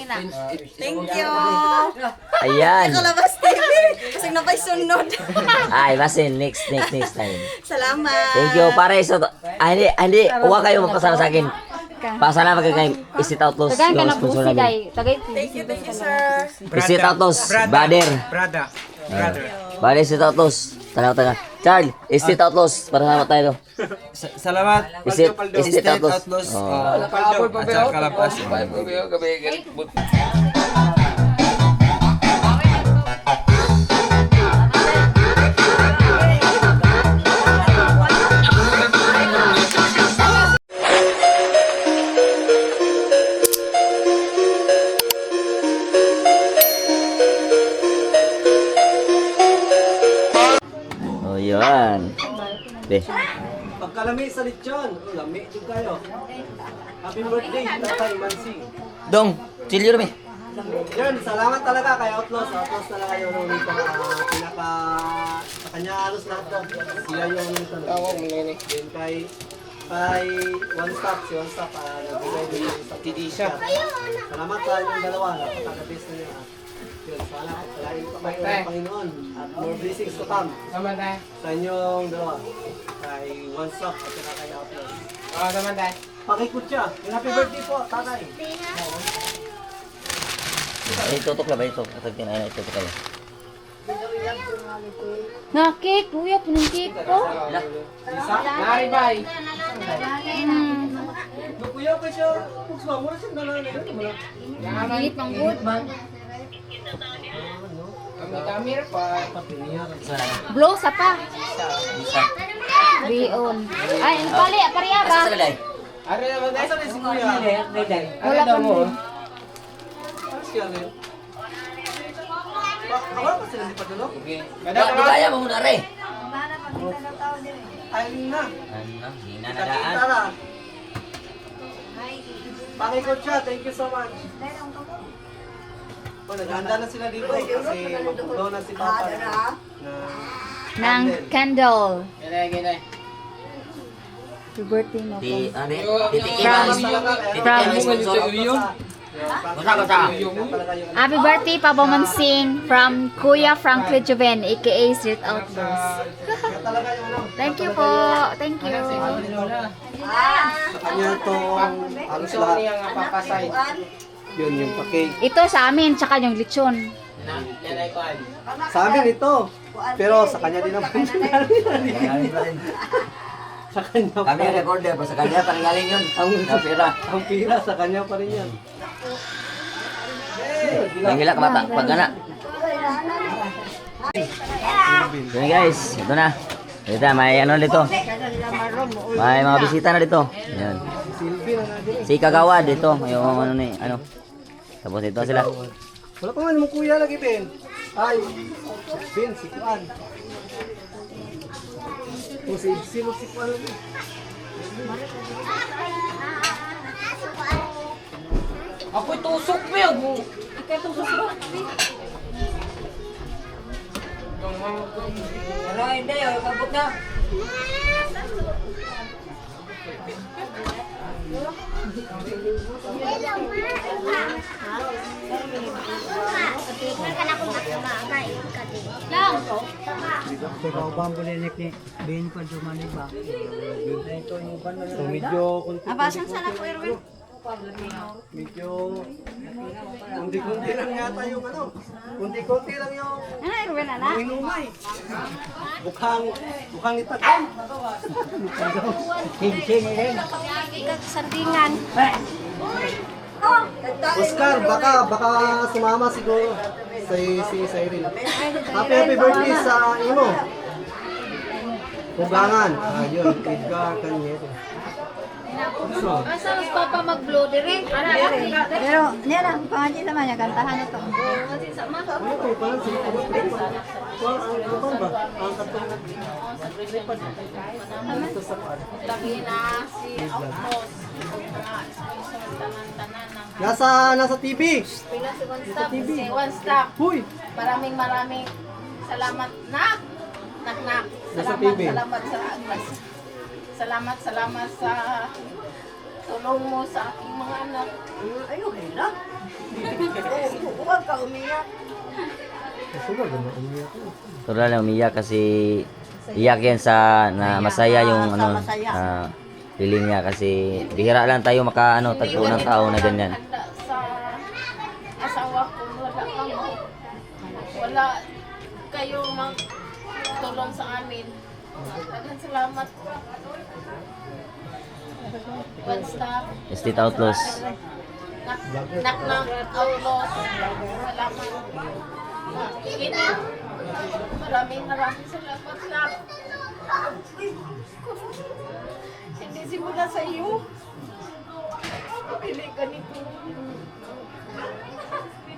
na. Thank you. Ayan. Kalabas TV. Kasi napay sunod. Ay, basin. Next time. Salamat. Thank you, pare. So, hindi. Huwag kayo magpasala sa akin. Pasalamat kayo kay Isit Outlaws. Tagaan ka Yung na sponsor pusi, namin. day. Tagay. Thank you, sir. Isit Outlaws. Bader. Brother. Bader Isit Outlaws. Tanga. Charles, Isit Outlaws. Para sama tayo. Salamat. Isit Outlaws. Paldo. At saka Kalabas. Oh, yun. Be. Pagkalami sa lechon, lami din kayo. Happy birthday, Tatay Mansi. Dong, chilyo rin. Yan, salamat talaga kay Outlaws. Outlaws talaga yung nito. Pinaka, sa kanya halos lahat daw. Sila yung nito. Then kay One Stop, si One Stop, nagbigay din sa Tidisha. Salamat sa inyong dalawa, napaka-best na niya. Yun, sana pagkalain pa kayo ng Panginoon at more blessings to come sa inyong dalawa. Kay One Stop at saka kay Outlaws. Pakikot siya. Happy birthday po, tatay. Ay, tutok na ba ito? Tutok kayo. Na, cake. Kuya, punong cake ko. Kuya ko siya. Pugsma, mura siya nalang. Init ng good. Blow sa pa. Bion. Ay, ang pali. Pariya ba? Asa lagay? Asa na si Kuya? Wala pa mo. Ano siya ngayon? Wala pa sila di padulog? Kaya mo muna rin. Ayun na. Ano? Hina na Kita daan. na. Pakikot siya. Thank you so much. Naghanda na sila dito kasi magpuglaw na si Papa Ng candle. Happy birthday mo po. Titikiman. Titikiman sponsor. Basta. Happy birthday, Papa Mansing from Kuya Franklin Joven, aka Street Outlaws. Thank you po. Thank you. Sa kanya itong halos lahat. Yun yung pakik. Ito sa amin, tsaka yung lechon. Sa amin ito. Pero sa kanya din ang Sa kanya pa. Kami yung recorder, pa sa kanya, tanggalin yun. Ang pira. Ang pira sa kanya pa rin yan. Nanggila ka bata, pag gana. So yun guys, ito na. Ito, may ano dito. May mga bisita na dito. Ayan. Si Kagawad dito, yung ano ni, ano. Tapos ito sila. Wala pa man mong kuya lagi, Ben. Ay, Ben, si Kuan. O si Kuan lagi. Ako'y tusok mo yun. Ikaw tusok mo. Pero hindi, kabot na. Ikaw ba ang bulinik ni Ben ko Jumani ba? So medyo Abasan sana po, Erwin. medyo kunti-kunti lang yata yung ano. Kunti-kunti lang yung Ano, Erwin, ana? inumay. Mukhang itagal. Sing rin. Sardingan. Oscar, baka sumama siguro si Cyril. Happy birthday sa imo. Hugangan. Ayun, Edgar Cañete. So, Asa mas Papa mag-blow dire? Pero, niya lang, pangaji naman niya, kantahan na to. ano ko pala si ano ba? Ang katong ito sa paan. Nasa TV. One stop. Huy, Maraming salamat na. Nak. Nasa Salamat, TV. salamat sa tulong mo sa aking mga anak. ayun, umiyak. Total na umiyak kasi iyak yan sa na masaya yung ano feeling niya kasi bihira lang tayo tagpo ng tao na ganyan. Handa sa asawa ko, wala kayo tulong sa amin. Daghang salamat. One stop. Street Outlaws. Knock outlaws. Salamat. Kini. Maraming salamat lang. Hindi simula sa iyo. Pili ganito.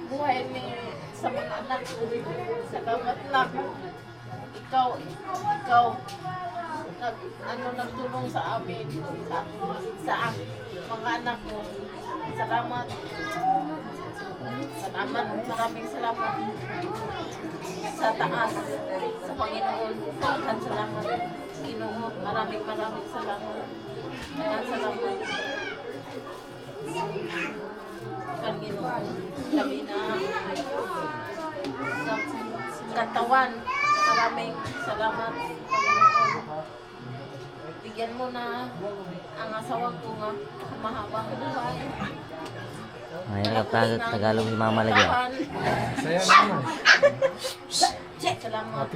Buhay ni sa mga anak ko. Salamat lang. Ikaw, nagtulong sa amin, sa mga anak ko. Salamat. Maraming salamat. Sa taas, sa Panginoon, maraming salamat. Ginoo, maraming salamat. Salamat. Panginoon, kami na sa katawan. Maraming salamat, Panginoon. Bigyan mo na ang asawa ko nga mahabang buhay. Mahirap Tagalog si Mama lagi. Saya naman. Salamat.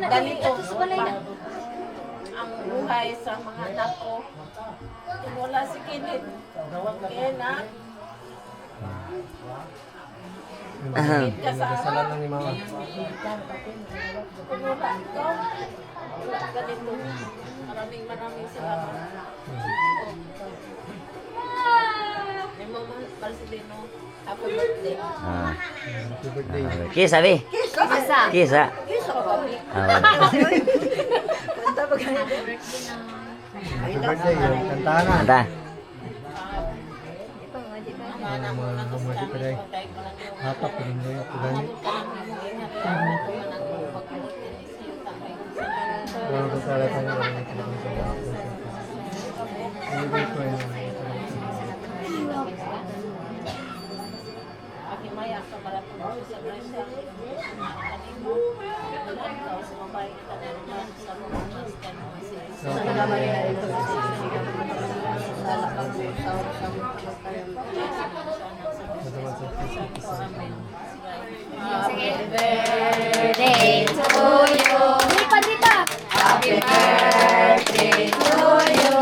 Ganito ang buhay sa mga anak ko. Kung wala si Kenneth, kaya na Salam lang ni Mama. kung wala ikaw, wala ganito. Maraming salamat. Ni Mama Marcelino, happy birthday. Kiss sabi. Isa. Kiss ha. Birthday yun. Kantahan na. Kanta. Hatak ko rin yun. Pakimaya sa maratong sa Gresya. Kanino, ikaw sa babae kita na naman sa mga Christian mo si Happy birthday to you. Dito. Happy birthday to you.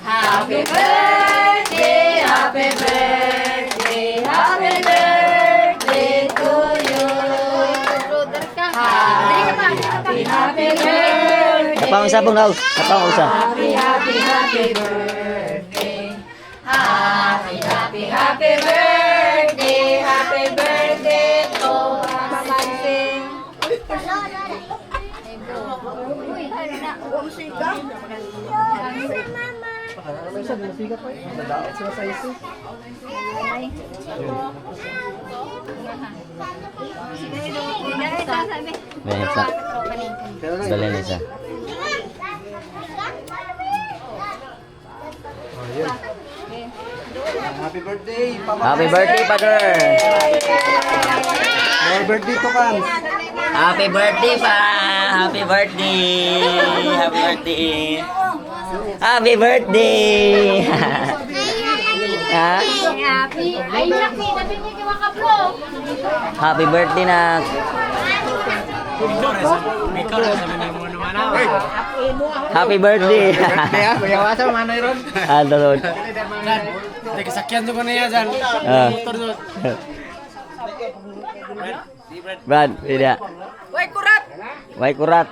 Happy birthday, happy birthday, happy birthday to you. Brother ka. Happy birthday. Kapang sabong daw. Kapang usa. Happy birthday. Happy birthday. Happy birthday to Mamansing. May isa. Dali isa. Happy birthday, Papa. Happy birthday, Father. Happy birthday to Kans. Happy birthday pa. Happy birthday. Happy birthday. Happy birthday. Ha? Happy. Ay, laki. Nabi niya kay Wakablo. Happy birthday na. Happy birthday. Kaya, kuya wasa manay ron. Ano ron? Teka, sakyan to ko na yan dyan. Motor doon. Brad, tidak. Way kurat! Way kurat.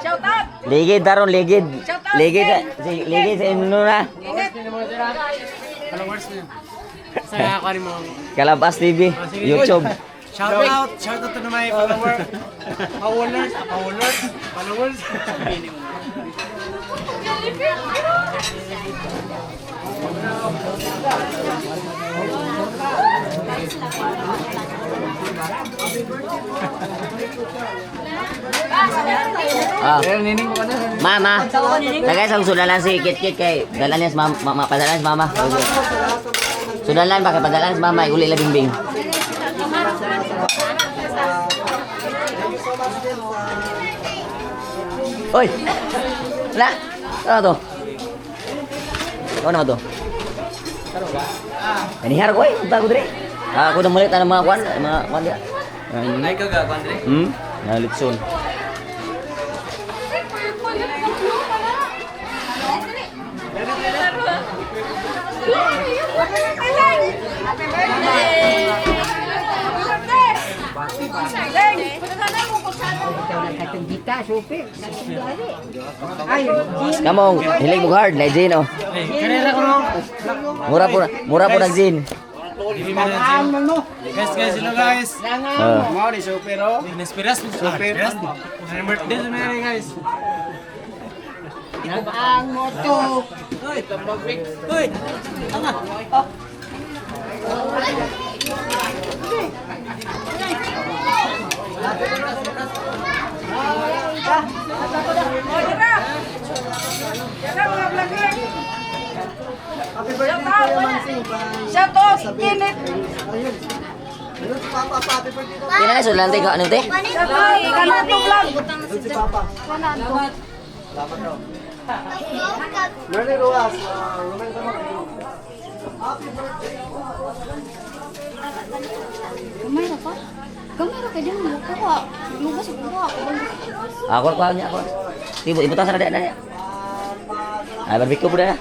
Shout out! Ligid daron, ligid. Ligid sa inyo na. Followers niyo. Saya ako rin mo. Kalabas TV, YouTube. Shout out to my followers. Followers. Ah. Mama. Tagay sa sudalan si Kit kay dalan niya sa mama, padalan sa mama. Sudalan ba kay padalan sa mama, uli la bingbing. Oy. Wala. Ano to? Ano to? Ini har ko eh, punta ko dire. Ako na mulit ang mga kwan dia. Ay kaga, Andre. Na litson. Kamu hilig mo hard na gin oh. Karera ko no. Mura po ng gin. Guys, hello guys. Oh. Mau di super oh. Inspiras super. Happy birthday sa mga guys. Ang moto. Hoy, tambag big. Hoy. Tanga. Happy birthday Kuya Mansing. Shout out, Kinit. Ayun. Ayun si Papa, happy birthday daw. Kina na sulan tayo ano te? Shout out, Kanato Vlog. Ayun si Papa. Salamat daw. Merly Ruas, Roman Tamag. Happy birthday. Kamera pa? Kamera ka dyan. Kuha. Lugas ko kuha. Ako niya ako. Ibu tas ada ada. Ah barbecue po na.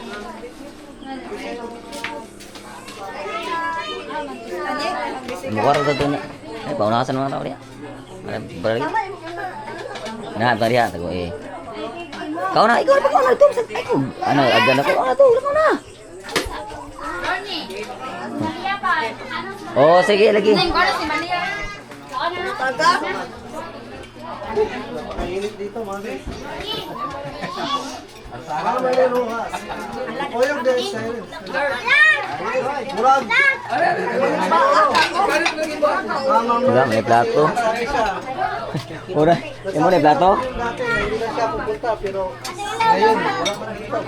Mukha rin ito na. Ay, paunasan mga tao niya. Balik. Nah, tadi ya, tago eh. Kau na, ikaw na ito. Ano, agad na ko. Ano to, ikaw na. Oh, sige, lagi. Mainit dito, mami. Merly Ruas. Oyong guys, silent. Murag. Wala, may plato. Ura, yung mo na plato? Dati, hindi na siya pupunta, pero ngayon, wala pa nakita.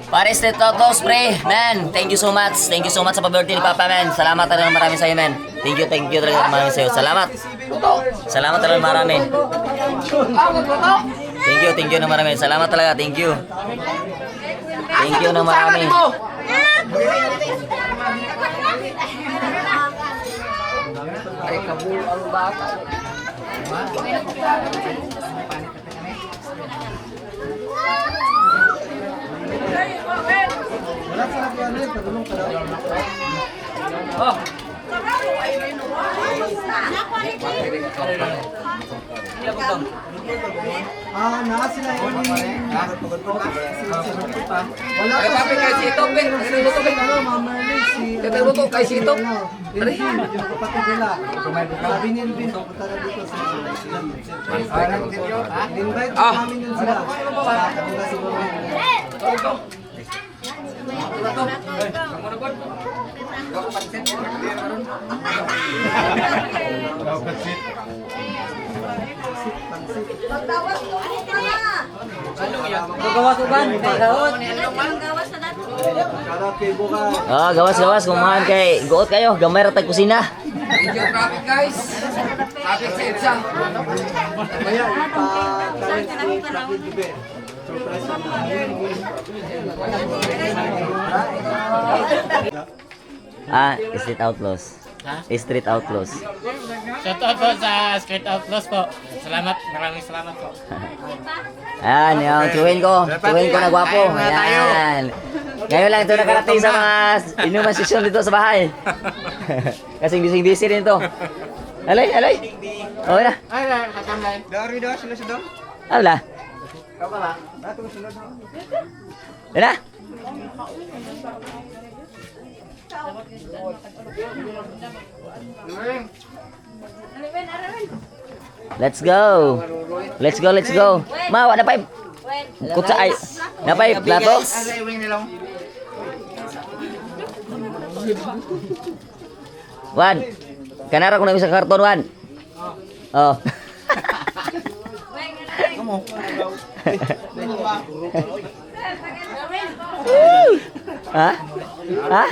Pare Street Autos, pre. Man, thank you so much. Thank you so much sa pa-birthday ni Papa, man. Salamat talaga marami sa'yo, man. Thank you talaga marami sa'yo. Salamat. Salamat talaga marami. Thank you na marami. Salamat talaga, thank you. Thank you na marami. Ay, kabul ang bata. Wala sa ano yun, padulong ka daw. Oh. Naa sila yun. Wala pa sila. Ano, Ma'am Merly, si... Katuluto kay Sito. Elvin, yung kapatid nila. Sabi ni Elvin, pupunta na dito sa sila. Invite namin yun sila. Pupunta siguro. Gawas uban, gawas. Karaoke bukas. Ah, gawas kumahan kay guot kayo, gamay ra tag kusina. Traffic guys. Traffic sa EDSA. Maya, ipa-talent ni Frankie Gibe. Surprise Ah, Street Outlaws. Street Outlaws. Shout out po sa Street Outlaws po. Salamat, maraming salamat po. Ayan, yung tuwin ko na gwapo. Ayan. Ngayon lang ito nakarating sa mga inuman session dito sa bahay. Kasing busy rin ito. Alay. Okay na. Ay, katamlay. Dari dah sila sedang. Ala. Dato sila dah. Yan na. Let's go. Ma, wala pa. Kutsa ay. Napay plato. Wan. Kanara ko na isang karton, Wan. Oh. Ha? Ha?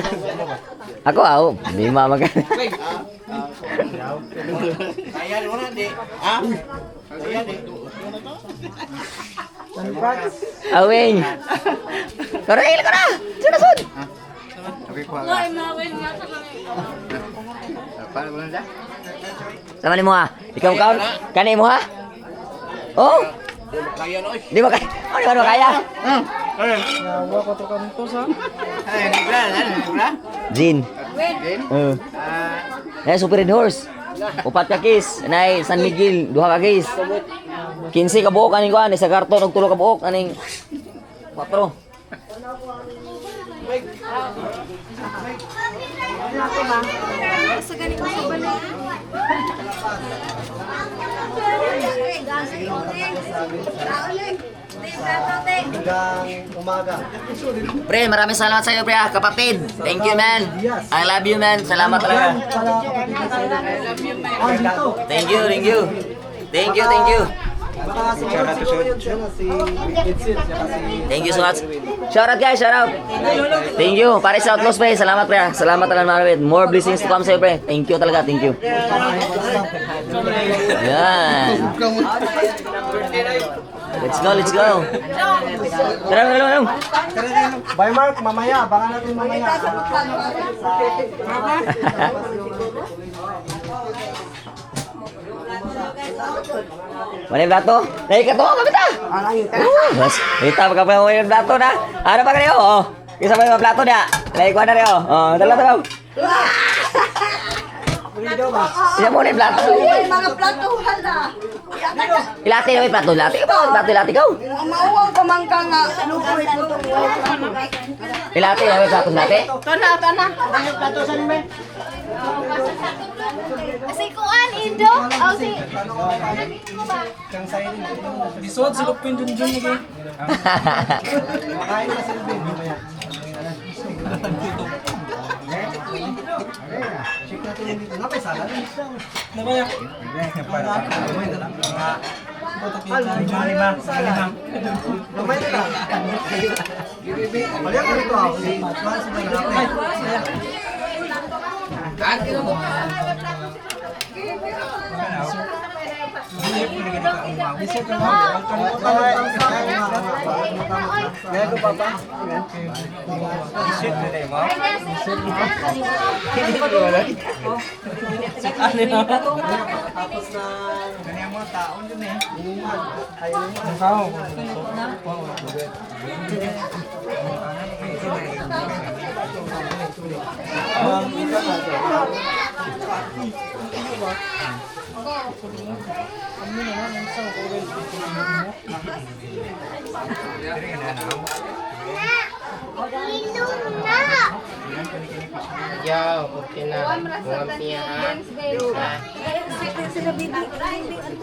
Ako ako, hindi mamagan. Ayan mo na, di. Ha? Ayan, di. Awing. Karil ka na. Sunod. Sama ni mo ha. Ikaw kaon. Kani mo ha? Oh. Di ba kaya? Oh, di ba kaya? Jin. Super Red Horse. Upat ka kis. Nay San Miguel, duha ka kis. 15 ka buok aning kuan, isa karton og 3 ka buok aning 4. Hanggang umaga. Pre, maraming salamat sa iyo, pre, kapatid. Thank you, man. I love you, man. Salamat talaga. Thank you, thank you. Thank you, thank you. Baka siguro yun siya na si Edson, saka si... Thank you so much. Shout out guys, shout out. Thank you. Pare sa Outlaws, pre. Salamat, pre. Salamat talaga, Marvin. More blessings to come sa iyo, pre. Thank you talaga, thank you. Yan. Let's go, let's go. Tara, tara, tara. Bye Mark, mamaya. Baka natin mamaya. Mana yung plato? Naik ka to, kapita! Bas, kita pa pa yung plato na. Ano ba kayo? Oh, isa pa yung plato na. Naik ko na rin. Oh, dalaw, dalaw. Siya mo na yung plato. Mga plato, hala. Ilati na yung plato, ilati ka ba? Ilati ka. Mauwang pamangka nga. Lupoy po ito. Ilati na yung plato natin. Tana. Si Kuan, Indo. Oh, si... Bisod sa lupin dun dun lagi. Makain na sila din. Mamaya. Check natin yung dito. Napay sala. Namaya. Gamay na lang. Baliak ka rito ako. Matuhan sa mga napay. Ngayon pa ba? Tapos na Kanya mga taon dun eh. ayun. Kao.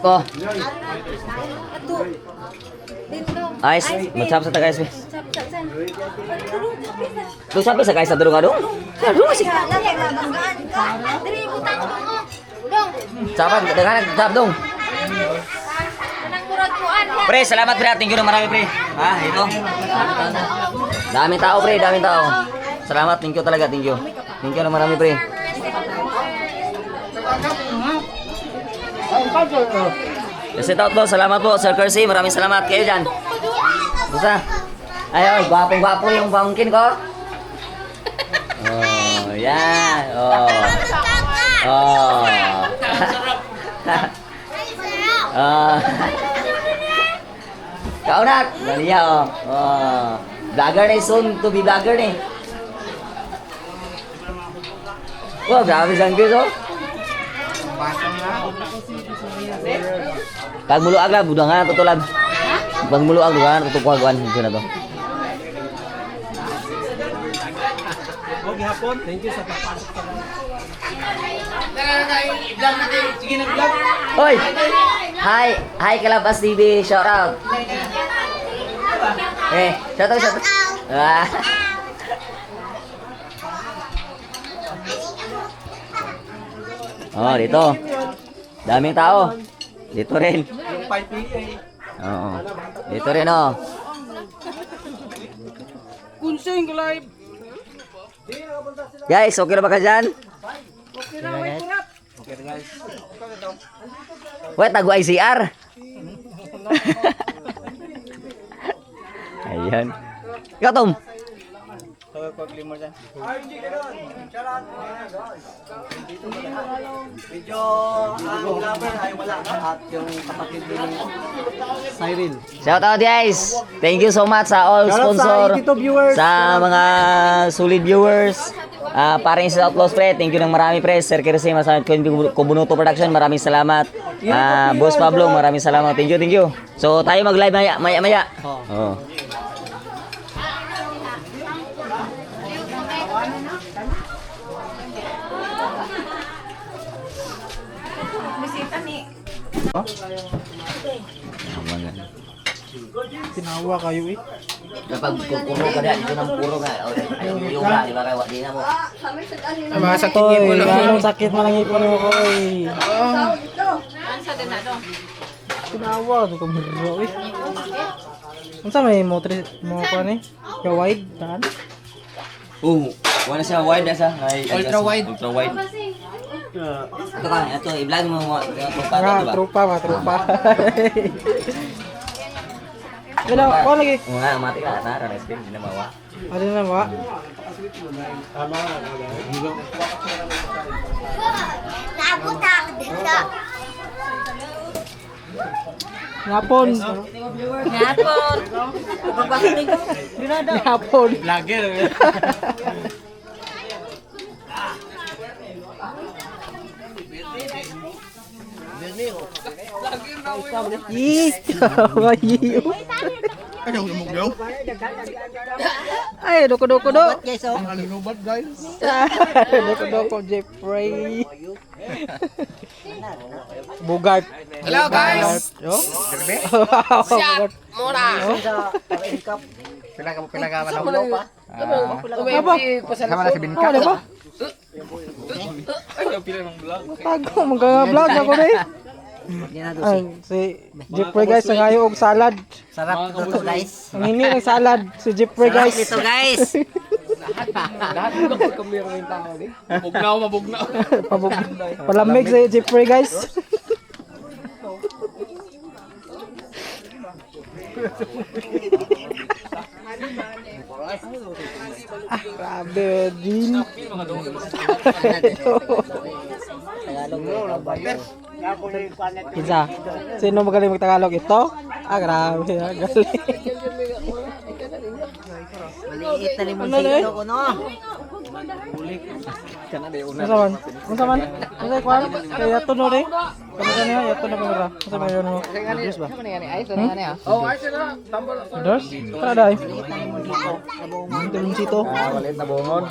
Ko. Ayos, matsap sa tagayas. Lu sampai sa guys sa durung adung. Ya, durung sih. Diri, butang ko. Dong, Saban, dengan tap dong. kanang murag kuan ha. Pre, salamat pre. Thank you na marami pre. Ah, ito. Daming tao pre, daming tao. Salamat, thank you talaga, thank you. Thank you na marami pre. Yes, out po, salamat po, Sir Kersey. Maraming salamat kayo dyan. Busa. Ay, gwapong-gwapo yung bangkin ko. Oh, yan. Oh. Oh. Oh. Kaunak. Baliya, oh. Oh. Vlogger na soon to be vlogger ni. Wow, grabe sang Chris, oh. Pag muluag lang, budangan na tutulad. Pag muluag, budangan na tutukuhaguan. Ito na to. Okay, hapon. Thank you sa pagpasok sa mga. Hoy! Hi! Hi, Kalabas TV! Shout out! Eh, shout out, shout out! Ah. Oh, dito. Daming tao. Dito rin. Yung 5 PA. Oo. Dito rin, oh. Guys, okay na ba ka dyan? Okay na guys. Wait, tago ICR. Ayan. Ikaw, Tom. Medyo ang lover ay wala. At yung kapatid ni Cyril. Shout out guys. Thank you so much sa all Shoutout sponsor. sa Tito viewers. Sa mga solid viewers. Paring sa Outlaws pre, thank you ng marami pre. Sir Kirsima sa Kubunuto Production, maraming salamat. Boss Pablo, maraming salamat. Thank you, thank you. So tayo mag-live maya. Oh. Tinawa kayo eh. Kapag puro ka dyan, ito ng puro nga. Yung ba, di ba kayo, di na mo. Masakit ng ipon. Anong sakit man ang ipon mo ko eh. Tinawa, ito kong hiro eh. Ano sa may motor mo pa ni? Yung wide, taan? Oo, wala siya wide na siya. Ultra wide. Ultra wide. Ito ka, ito, i-vlog mo mga tropa, diba? Tropa. Wala, ko lagi. Oo nga, mati ka, tara, resting, hindi na mawa. Ano na ba? Napon. Napon. Vlogger. Yee! Kawaii! Ay, doko-doko do! Doko-doko, Jeffrey! Bugart! Hello guys. Bugart! Pila ka man pa. Apa? Sama na si Binka. Ano ba? Tago, mag-vlog ako rin. Ay, si Jeffrey guys, nangayo og salad. Sarap ito guys. Ang hindi ng salad, si Jeffrey guys. Ito guys. Mabugnaw. Palamig si Jeffrey guys. Grabe, Jean. Isa. Sino magaling mag-Tagalog? Ito? Grabe. Galing. Maliit na limoncito ko no. Masaman? Masaman? Masay kwan? Kaya ito no rin? Kamusta niya? Yato na kamera. Masay ba yun mo? Diyos ba? Diyos? Tara dahi. Limoncito. Malit na bungon.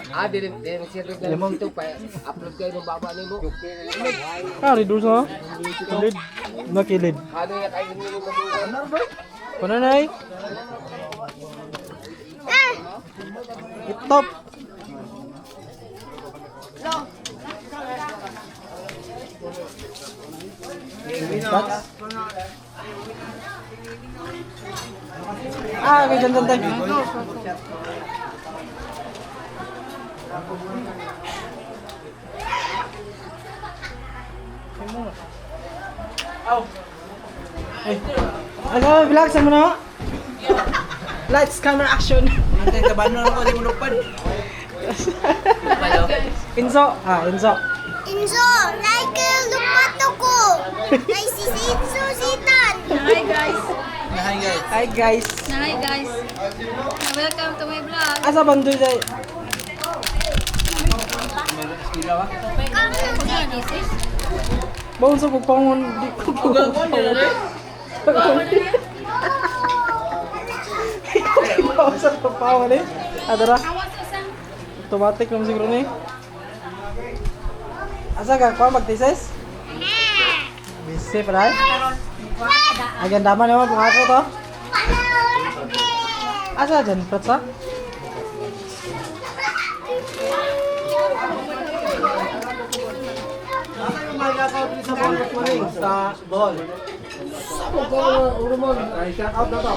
Ridul sa? Kilid. Nakilid. Pananay? Itop. Okay, dyan tayo. Ano, vlog sa mo na? Lights, camera, action. Inso. Inso. Inso, like lupato ko. Ay, si Inso Sitan. Hi guys. Hi guys. Hi guys. Welcome to my vlog. Asa bandoy day? Bawon sa pagpangon di ko pagpangon nila. Bawon sa pagpangon eh. Adara. Automatic lang siguro ni. Asa ka pa magtises? Busy pa rin? Ayan daman naman kung ako to. Asa dyan, Pratsa? sa ball, sa ball. Ay, shout out na to.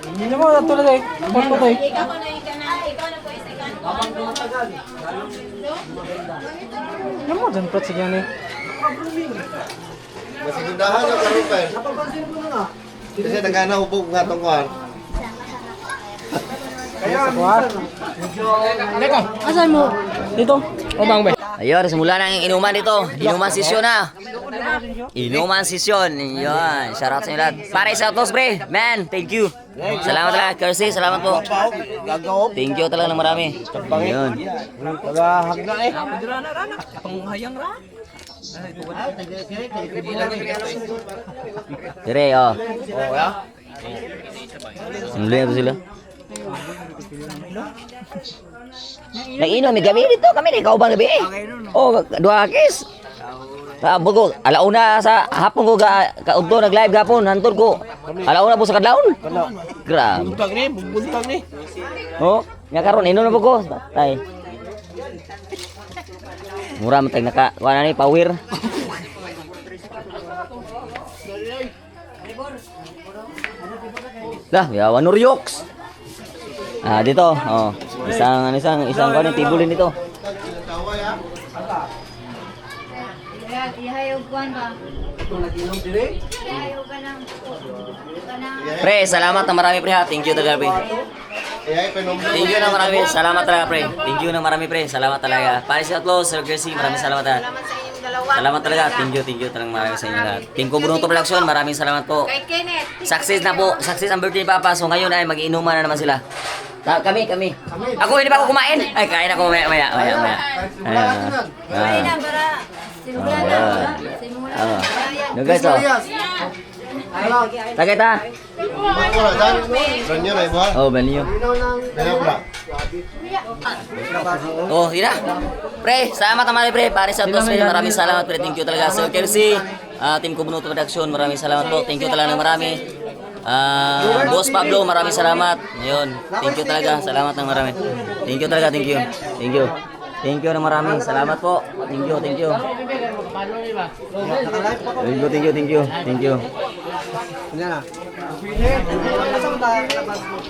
Hindi naman, natulad eh. Patay. Ikaw na po isa ka. Ano mo dyan, Prat, sige yan eh. Masigundahan ang karupen. Napapansin ko na nga. Kasi naghanahubog nga itong kuhan. Kaya, Teka, asan mo? Dito. O bang be? Ayun, simula na ang inuman dito. Inuman sesyon na. Inuman sesyon. Yun. Shout out sa inyo lahat. Pare, shout out pre. Man, thank you. Salamat talaga. Kersey, salamat po. Thank you talaga ng marami. Yun. tagahag na eh. Dire, oh. Sinuli na sila. Nag-inom, may gabi dito. Kami na ikaw bang gabi eh. Oh, dua kis. Tapos ko, alauna sa hapon ko kaudto nag-live gapon, hantod ko. Alauna po sa kadlawon. Grabe. Buntag ni. Oh, nya karon inom na po ko. Tay. Mura man tag naka kuha ni power. Lah, yawan Noryoks. Ah, dito. Oh. Isang kuha ni tibulin dito. Ihayog kuhan ba? Nag-inom dire. Ihayog ka ng... Pre, salamat na marami pre ha. Thank you talaga pre. Kaya ipinomdom. Thank you na marami. Salamat talaga pre. Thank you na marami pre. Salamat talaga. Paris Outlaw, Sir Gracie, maraming salamat ha. Salamat talaga. Thank you talagang maraming sa inyo lahat. Team ko Bruno Production, maraming salamat po. Kay Kenneth. Success na po. Success ang birthday ni Papa. So ngayon ay mag-iinuman na naman sila. Kami. Ako hindi pa ako kumain. Ay, kain ako maya. Ay na, para... Simulan na. Simulan na. No guys, oh. Tagay ta. Magkura dyan. Ranyo na ibuhan. Oh, baliyo. Kaya pala. Oh, hina. Pre, salamat naman pre. Paris Outlaw, pre. Maraming salamat pre. Thank you talaga. Sir Kersey, Team Kubunuto Production, maraming salamat po. Thank you talaga ng marami. Boss Pablo, maraming salamat. Ayun, thank you talaga. Salamat ng marami. Thank you talaga, thank you. Thank you ng marami. Salamat po. Thank you. Thank you. Yan na. Asa mo tayo labas mo?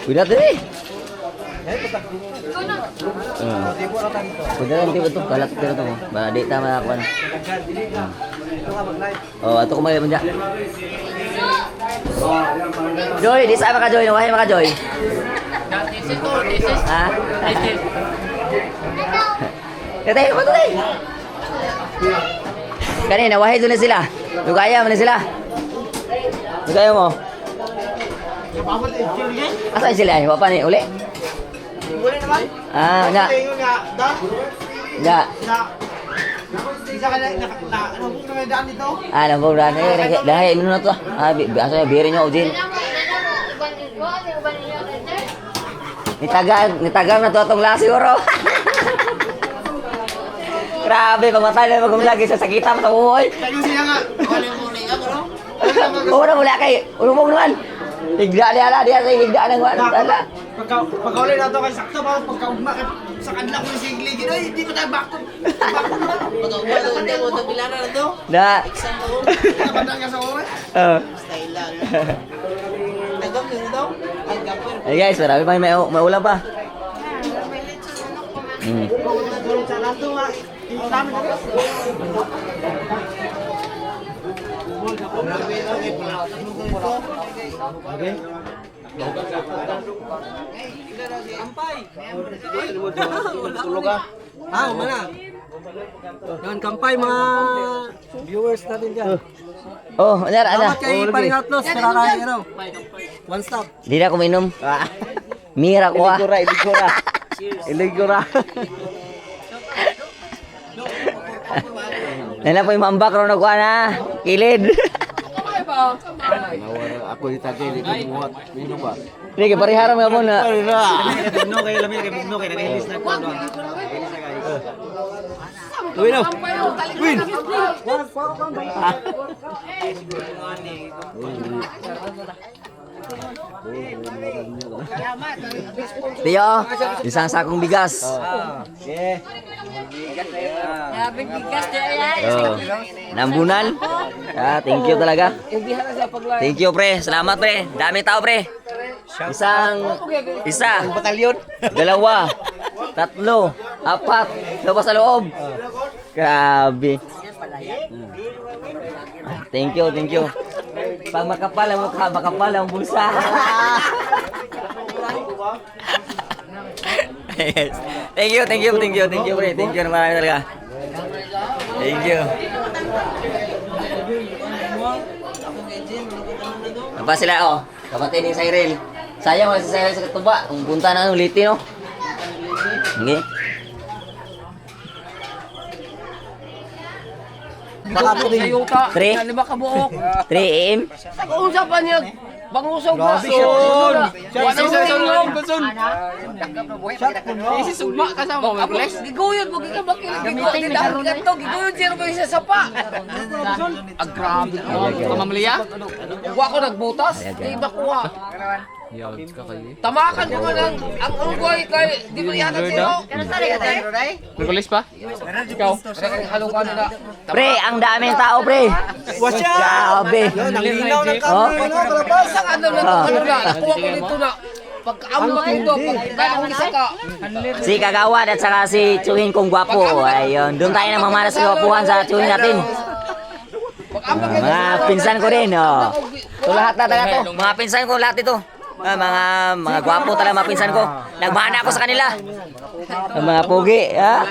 Kuda deh. Tipo ra tayo dito. Kuda lang dito kalat dito to. Ba di tama ako. Ito ka mag-live. Oh, ato kumaya manja. Joy, di sa maka Joy, wahay maka Joy. Ha? Katay mo to dai. Kanina wahay doon na sila. Lugaya mo na sila. Lugaya mo. Asa sila ni papa ni uli? Uli naman. Ah, nga. Tingin nga, da. Nga. Isa ka na ano kung may daan dito? Ah, nabog na dahil minuto na to. Ah, asa biri nyo Ojin. Nitagang na to atong lasi oro. Grabe, pagmatay na magumlagi sa sakita pa sa buhay. Tayo siya nga. Wala mo ni nga bro. Ora mula kay ulumog naman. Igda dia sa igda nang wala. Tala. Pagkauli na to kay sakto ba pagkaugma sa kanila ko si Igli ginoy, hindi pa tayo bakto. Pagkaugma do hindi mo to bilana na to. Da. Banda nga sa oras. Style lang. Agam din daw. Agam. Hey guys, marami pa may ulam pa. Sa lato nga. Tama na. Okay. Ah, mana? Jangan kampay mga viewers natin dyan. Oh, ana. Salamat kay Paring Outlaw sa kakain ano. One stop. Di na ko mainom. Mira ko ah. Iligura. Nila po yung mambak ron nagkuha na. Kilid. Ako ditagay, di ko muhat. Minum ba? Hindi, kaya pariharap nga mo na. No kay lamig kay no kay nakahilis na ko. Uy, no. Win. Tiyo, isang sakong bigas. Oh. Nambunan. Ah, thank you talaga. Thank you, pre. Salamat, pre. Dami tao, pre. Isa. Batalyon. 2, 3, 4. Labas sa loob. Grabe. Thank you, thank you. Pag makapal ang mukha, makapal ang bulsa. Yes. Thank you, pre. Thank you na marami talaga. Thank you. Apa sila, oh? Kapatid ni Cyril. Sayang wala si Cyril sa katuba. Kung punta na ng liti, no? Okay. Pre? 3 AM? Usapan niya, bangusog na. Isisugma ka sa mga Aples. Giguyod mo, gigabakil. Giguyod siya ba isa sapa. Grabe. Kamamaliya? Huwag ko nagbutas. Iba kuha. Tamakan mo man ang unggoy kay di mo yata sa'yo. Nagkulis pa? Ikaw? Halong na. Pre, ang daming tao, pre. Watch out! Grabe. Nanglinaw ng kamay, no? Kalabas! Sa ano na nakuha ko dito na. Pagkaamot nito, pagkakong isa ka. Si Kagawad at saka si Chuhin kong gwapo. Ayun, doon tayo namamanas sa gwapuhan sa Chuhin natin. Mga pinsan ko rin, oh. Ito lahat na talaga to. Mga pinsan ko lahat ito. Mga gwapo talaga mga pinsan ko. Nagmana ako sa kanila. Mga pugi, ha?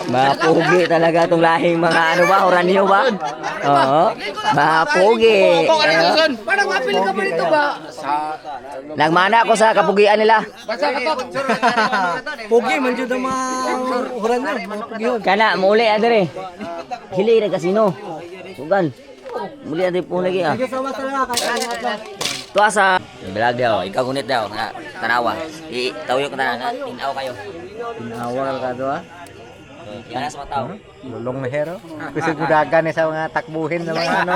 Mga pugi talaga itong lahing mga ano ba, Oranyo ba? Oo. Mga pugi. Parang mapili ka pa dito ba? Nagmana ako sa kapugian nila. Basta ka to. Pugi, man dyan ang mga uran na, mga pugihon. Kana, muli adere. Hili na kasino. Sugan. Muli adere po lagi ah. Sama talaga, kaya Tuwa sa bilag daw, ikaw gunit daw, nga tanawa. Itawyo ka na, tinaw kayo. Tinawal ka doon. Yan na sa mga tao. Lulong na hero. Kasi gudagan sa mga takbuhin ng mga ano.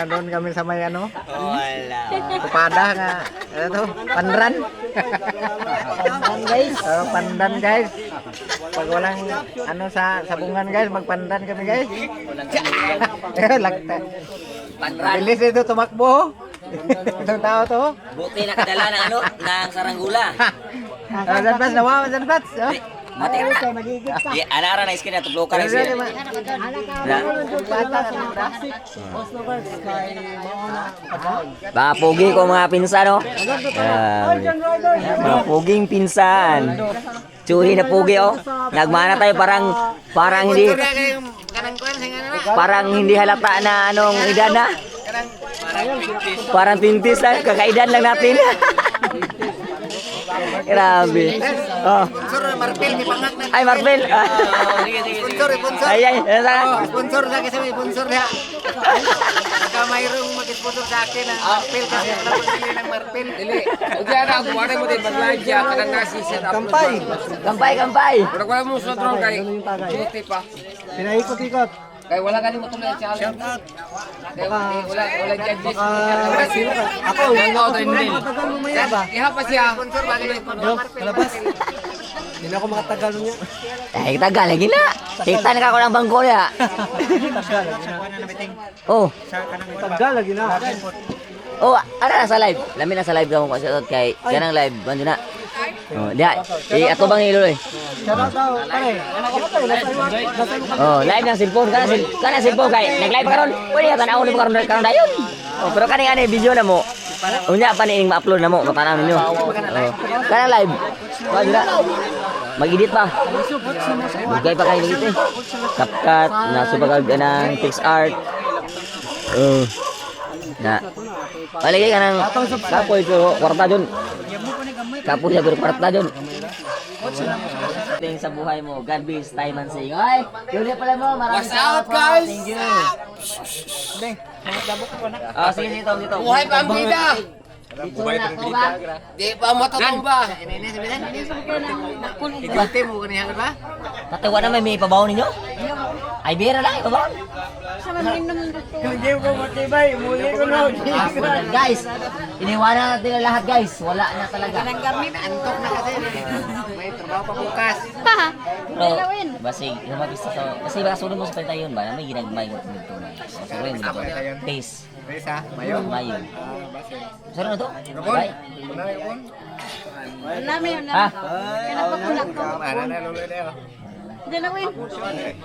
Doon kami sa may ano. Wala. Kupada nga. Ano to? Pandan. Pandan guys. Pandan guys. Pag walang ano sa sabungan guys, magpandan kami guys. Lagta. Panran. Bilis ito tumakbo. Itong tao to. Buti nakadala ng ano, ng saranggula. Mazan Pats, nawa, Mazan Pats. Mati ka na. Anara na iskin na, tuplo ka na iskin. Mga pugi ko mga pinsan, no? Mga puging pinsan. Chuhi na pugi, oh. Nagmana tayo parang hindi halata na anong edad na. Parang tintis lang, kakaidan lang natin. Grabe. Oh. Ay, Marpel. Ay, Sponsor sa akin, sponsor niya. Baka mayroong mag-sponsor sa akin ng Marpel kasi napagpili ng Marpel. Dili. O diyan na, kumarin mo din Badladya, kanang nasi-set up. Kampay. Pero wala mo sa drone kay duty pa. pinaikot-ikot. Kaya wala ka din mo tuloy challenge. Shout out. Kaya wala judges. Ako, matagal mo maya ba? Iha pa siya. Sponsor ba din Kalabas. Hindi na ako makatagal niya. Ay, tagal lagi na. Kita na ako ng bangko niya. Oh. Tagal lagi na. Oh, ano na sa live? Lamin na sa live daw ko sa kay kanang live bando na. Oh, dia. Ato bang ilo eh. Shoutout daw. Pare, anak ko pa Oh, live ng cellphone kana cellphone kay nag-live pa karon. Pwede ka tanaw ni karon dayon. Oh, pero kani ani video na mo. Unya pa ning ma-upload na mo, matanaw ninyo. Oh. Kana live. Wa dira. Mag-edit pa. Bugay pa kay dito eh. CapCut na subagag ng PixArt. Na. Paligay ka ng kapoy ko kwarta dun. Kapoy sa kwarta dun. Ting sa buhay mo, God bless, time and sing. Ay, yun pala mo, maraming salamat po. Thank you. Oh, sige dito. Buhay pa ang bida. Dito na to ba? Di pa matatumba. Igulte mo kaniya ba? Tatawa na may ipabaw ninyo? Ay, bira lang, ito ba? Hindi ko matibay, muli ko na. Guys, iniwanan natin ang lahat guys. Wala na talaga. Antok na kasi. May trabaho pa bukas. Pero, basig, lumabis sa kasi baka sunod mo sa palita yun ba? May ginagmay ko dito na. Masuro yung dito. Taste. Isa, mayo. Mayo. Masuro na to? Bye. Nami yun Ha? Kinapakulak ko. Ano na lulo na yun? Diyan na win.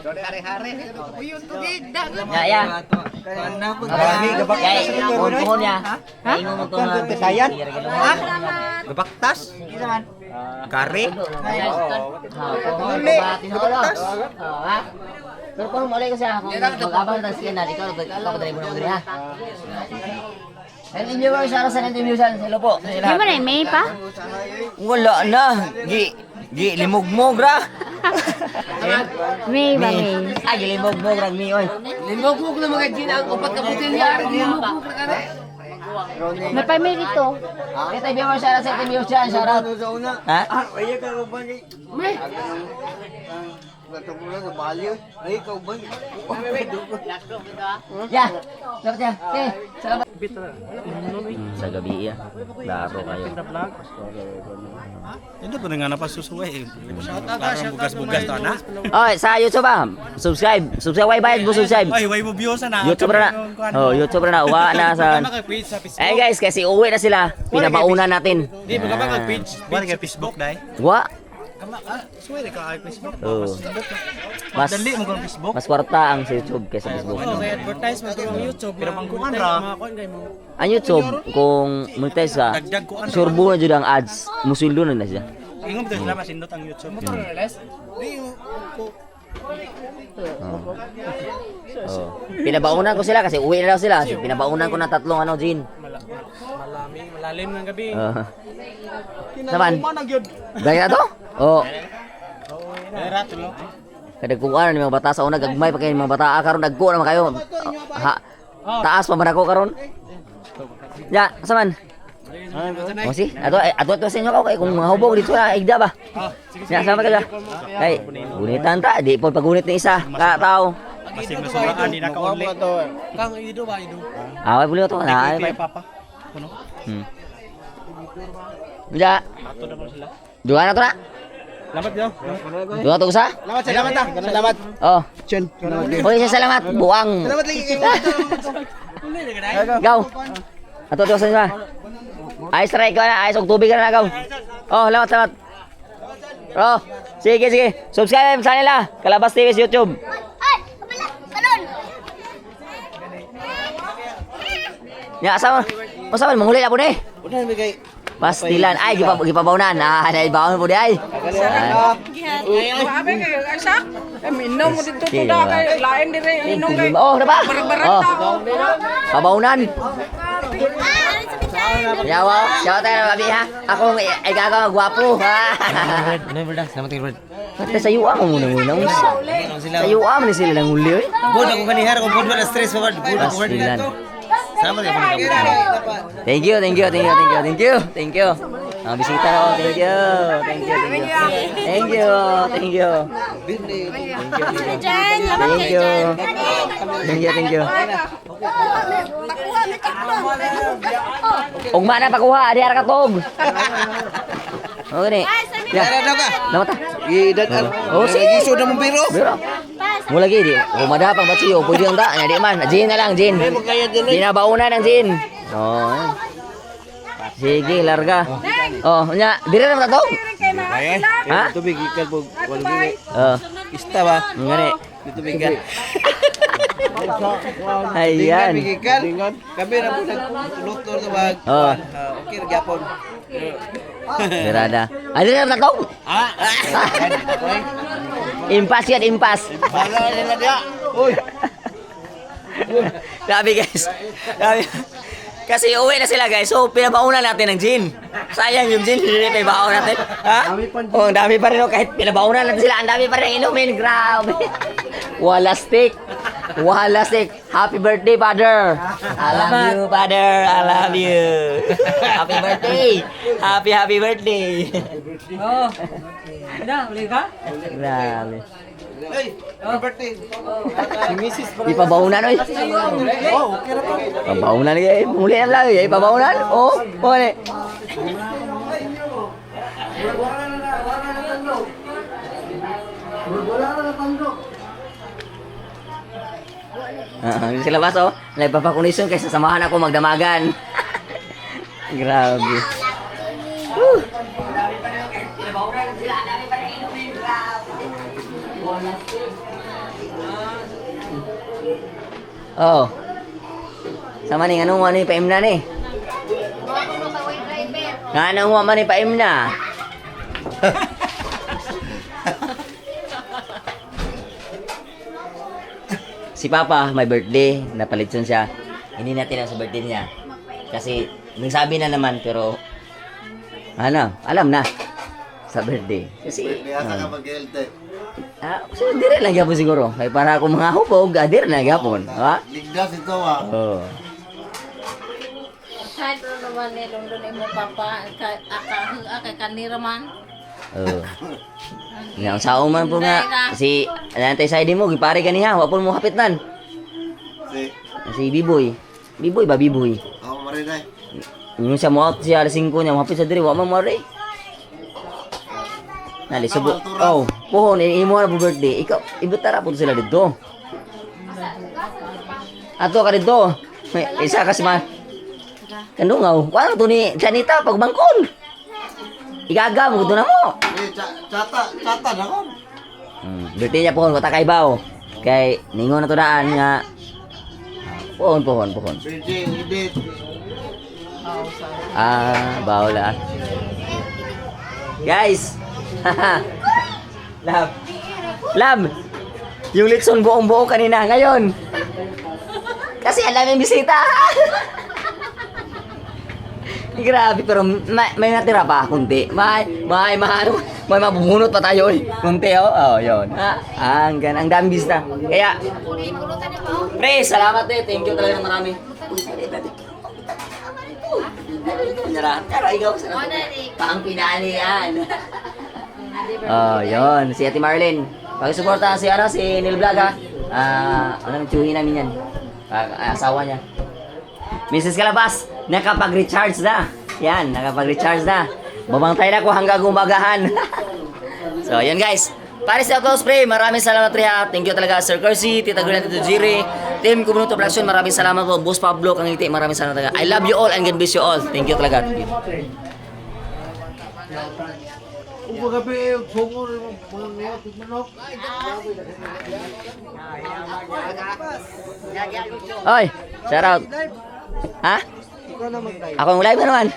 Hari-hari. Uyun to gid. Ya, ya. Kaya, tuhon niya. Ingon mo tuhon. Sayan? Gabaktas? Isa man. Kari? Uli. Ha? Pero kung muli ko siya, kung mag-abang na siya na, ikaw padali mo na madali ha. And viewers, sa arasan ng viewers, hello po. Di mo na May pa? Wala na. Limog-mog ra. May ba May? Ay, limog-mog ra mi oy. Limog-mog na mga gin ang upat ka botelya. Limog-mog na ka na. May pa May dito. Ito viewers, sa arasan ng viewers dyan, shout out. Ha? Ay, ka ba ni? May. Ya. Dapat ya. Okay. Salamat. Sa gabi ya. Laro kayo. Hindi po nga napasusuway. Parang bugas-bugas to na. Okay, sa YouTube ba? Subscribe. Subscribe, bayad mo subscribe. Ay, way mo views na. YouTube na. Oh, YouTube na. Uwa na sa... Eh guys, kasi uwi na sila. Pinabaunan natin. Di ba ka mag-page? Wala ka Facebook dai. Wa. Suwede ka kay Facebook. Oh. Mas Dali mo kang Facebook. mas kwarta ang sa YouTube kaysa Facebook. Kaya advertisement ko ang YouTube. Pero pang kuan ra. Ang YouTube, kung monetize ka, Dagdag ko sure na jud ang ads. Musildo na siya. Ingom to sila masindot ang YouTube. Oh. Pinabaunan ko sila kasi uwi na daw sila. So, pinabaunan ko ng tatlong ano, Jean. Malalim ng gabi. Naman. Gaya na to? Oh. Era tulo. Kadagkuan ni mga bata sa una gagmay pa kay mga bata karon dagko naman kayo. Ha. Taas pa man ako karon. Ya, saman. O si, ato sa inyo ko kay kung mahubog dito na igda ba. Ya, sama ka. Kay, gunitan ta, di po pagunit ni isa ka tao. Masig na sobraan di na ka only. Kang ido ba ido? Away pulo to na. Kay papa. Kuno. Ya. Ato na ko sila. Duha na to na. Salamat yo. Duha to sa? Salamat ta. Salamat. Oh. Chen. Oy, salamat. Buang. Salamat lagi kay. Gaw. Ato to sa inyo. Ay strike ka na, ay og tubig ka na gaw. Oh, salamat. Oh, sige. Subscribe sa nila. Kalabas TV sa YouTube. Ay! Balon! Ya, sama. Masaman manghuli na po ni. Udah bigay. Pastilan. Ay, gipabawnan. Ah, naibawon po di ay. Sabi kay Isaac. Minom mo dito to da kay lain dire inom kay. Oh, na ba? Oh. Pabawnan. Yawa, yawa tayo na babi ha. Ako ay gagawa gwapo. Salamat kay Brad. Pati sa yuwa mo muna. Sa yuwa mo ni sila lang huli. Bod ako kanihar ko bod wala stress forward. Pastilan. Salamat kay Brad. Thank you. Ang bisita na ako. Thank you. Jen! Lamat Thank you. Ugma na pakuha, adi ara katog. Oh ni. Ya. Namat ta. Oh si. Iso na mo biro. Biro. Mo lagi di. O madapang ba siyo? Pwede ang da. Di man. Jin na lang, Jin. Pinabaunan ng Jin. Oh. Sige, larga. Oh, nya, dire na tatong. Ha? Tubig ikan po. Wala Oh. Ista ba? Ngani. Tubig ikan. Ayan. Ikan. Kami ra po nagluto sa bag. Oh. Okay ra gyapon. Berada. Ay, dire na tatong. Impas yan, impas. Wala nila dia. Uy. Grabe guys. Grabe. Kasi uwi na sila guys. So pinabaunan natin ng gin. Sayang yung gin, hindi pa ibaon natin. Ha? Oh, ang dami pa rin. Kahit pinabaunan natin sila, ang dami pa rin inumin. Grabe. Wala stick. Happy birthday, father. I love you, father. I love you. Happy birthday. Happy birthday. Oh. Dah, boleh ka? Grabe. Hey, happy birthday. Si Mrs. Ipabaunan oy. Oh, okay na to. Pabaunan eh. Muli na lang eh. Pabaunan. Oh, muli. Sila ba so? Nagpapakunisyon kaysa samahan ako magdamagan. Grabe. Woo. Oh. Sama ni anong ano paim na ni? Anong man ni paim na? Si Papa, may birthday, napalitson siya. Hindi natin lang sa birthday niya. Kasi, nagsabi na naman, pero, alam na, sa birthday. Kasi, Kaya ka mag-healthy. so, dire lang yapon siguro. Kaya para ako mga hupog, dire lang yapon. Ha? Ligdas ito ah. Oo. Kahit ano naman ni London mo papa, kay kanira man. Oo. Nga, sa man po nga, si, nantay sa ID mo, gipare ka niya, wapon mo hapitnan. Si Biboy. Biboy ba, Biboy? Ako marinay. Yung siya mo out siya, alas 5 niya, mahapit sa diri, wapon mo rin. Nali, subo. Oh, pohon, imo na po birthday. Ikaw, ibutara po sila dito. Ato ka dito. May isa kasi kandungaw. Wala to ni Janita pagbangkon. Igaga mo na mo. Chata na ko. Birthday niya pohon, wata kay baw. Kay ningon na to daan nga. Pohon. Birthday, edit. Bawla. Guys. Lab. Yung litson buong-buo kanina ngayon. Kasi alam yung bisita. Grabe, pero may natira pa, kunti. May mabubunot pa tayo eh. Kunti, oh. Oh, yun. Ang daming bisita. Kaya, pre, salamat eh. Thank you talaga ng marami. Pero ikaw, pang pinali yan. Oh, yun. Si Ate Marlene. Pakisuporta si Neil Vlog ha. Anong tiyuhin namin yan? Asawa niya. Mrs. Calabas, nakapag-recharge na. Yan, nakapag-recharge na. Babangtay na ko hanggang umagahan. So, yan guys. Paris na close spray. Maraming salamat Ria. Thank you talaga Sir Kersi, Tita Gulay, Tito Jiri, Team Kubunuto Production. Maraming salamat po. Boss Pablo, Kangiti. Maraming salamat talaga. I love you all and God bless you all. Thank you talaga. Thank you. Oy, shout out. Ha? Ako ang live na naman.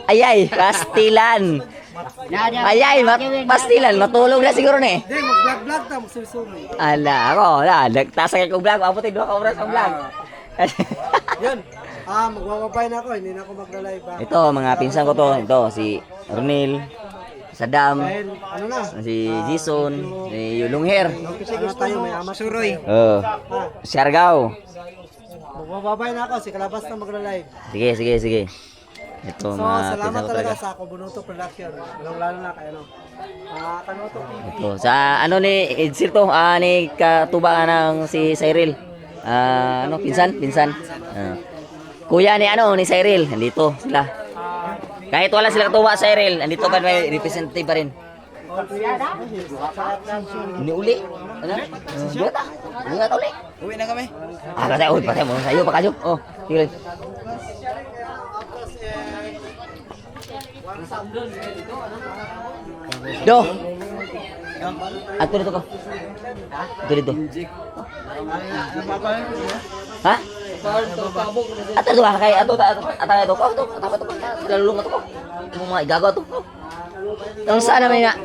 Ayay, pastilan. Pastilan. Matulog na siguro na eh. Hindi, mag-vlog ta, magsursuri. Ala, ako, nagtasakay ko vlog. Abutin 2 oras ang vlog. Yun. Magwawabay na ako, hindi na ako magla-live ha. Ito, mga pinsan ko to. Ito, si Ronil, Saddam, Dahil, ano na? si Jason, si Yulong Hair. Ano tayo, may amasuroy. Si Argao. Magwawabay na ako, si Kalabas na magla-live. Sige. Ito, So, mga salamat pinsan ko talaga talaga. sa Kubunuto Production. Lalo na kayo, no? Kanuto TV. Ito, sa ano ni Edsir to, ni katuba ng si Cyril. Pinsan. Kuya ni ni Cyril, nandito sila. Kahit wala sila katuba Cyril, nandito pa may representative pa rin. Ini uli. Ano? Buta. Hindi nga uli. Uwi na kami. Patay mo sayo pa kayo. Oh, sige. Do. Ato dito ko. Dito. Ha? Ato to kay ato ito ko. Ato lalulong ato ko. Mo mga igago ato. Ang sana may na.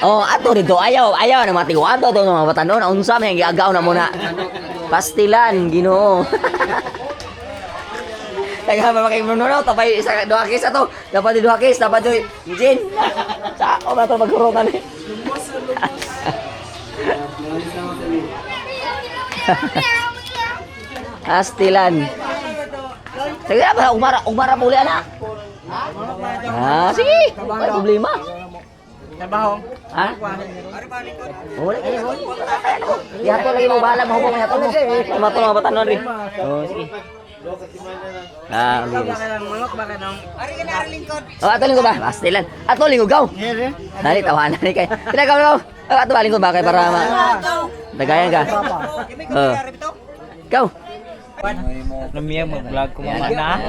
Oh, ato dito. Ayaw na matigo. Ato to mga batanon. Unsa may giagaw na muna. Pastilan, Ginoo. Kaya mamakay mo no, tapay isa 2 case ato. Dapat 2 case, dapat joy. Jin. Sa ako ba to maghurutan eh. Pastilan. Sige ba umara puli ana. Sige. May problema. Trabaho. Ha? Wala kayo, wala. Ihato lagi mo, bahala mo, hubong ihato mo. Tumato mga batanon rin. Oo, sige. Bilis. Manok baka nang. Oh, ato linggo ba? Pastilan. Ato linggo, gaw. Dali, tawanan ni kay. Pinagaw gaw. Ato ba linggo ba kay para dagayan ka? Gaw. Namiya mag-vlog ko mamana.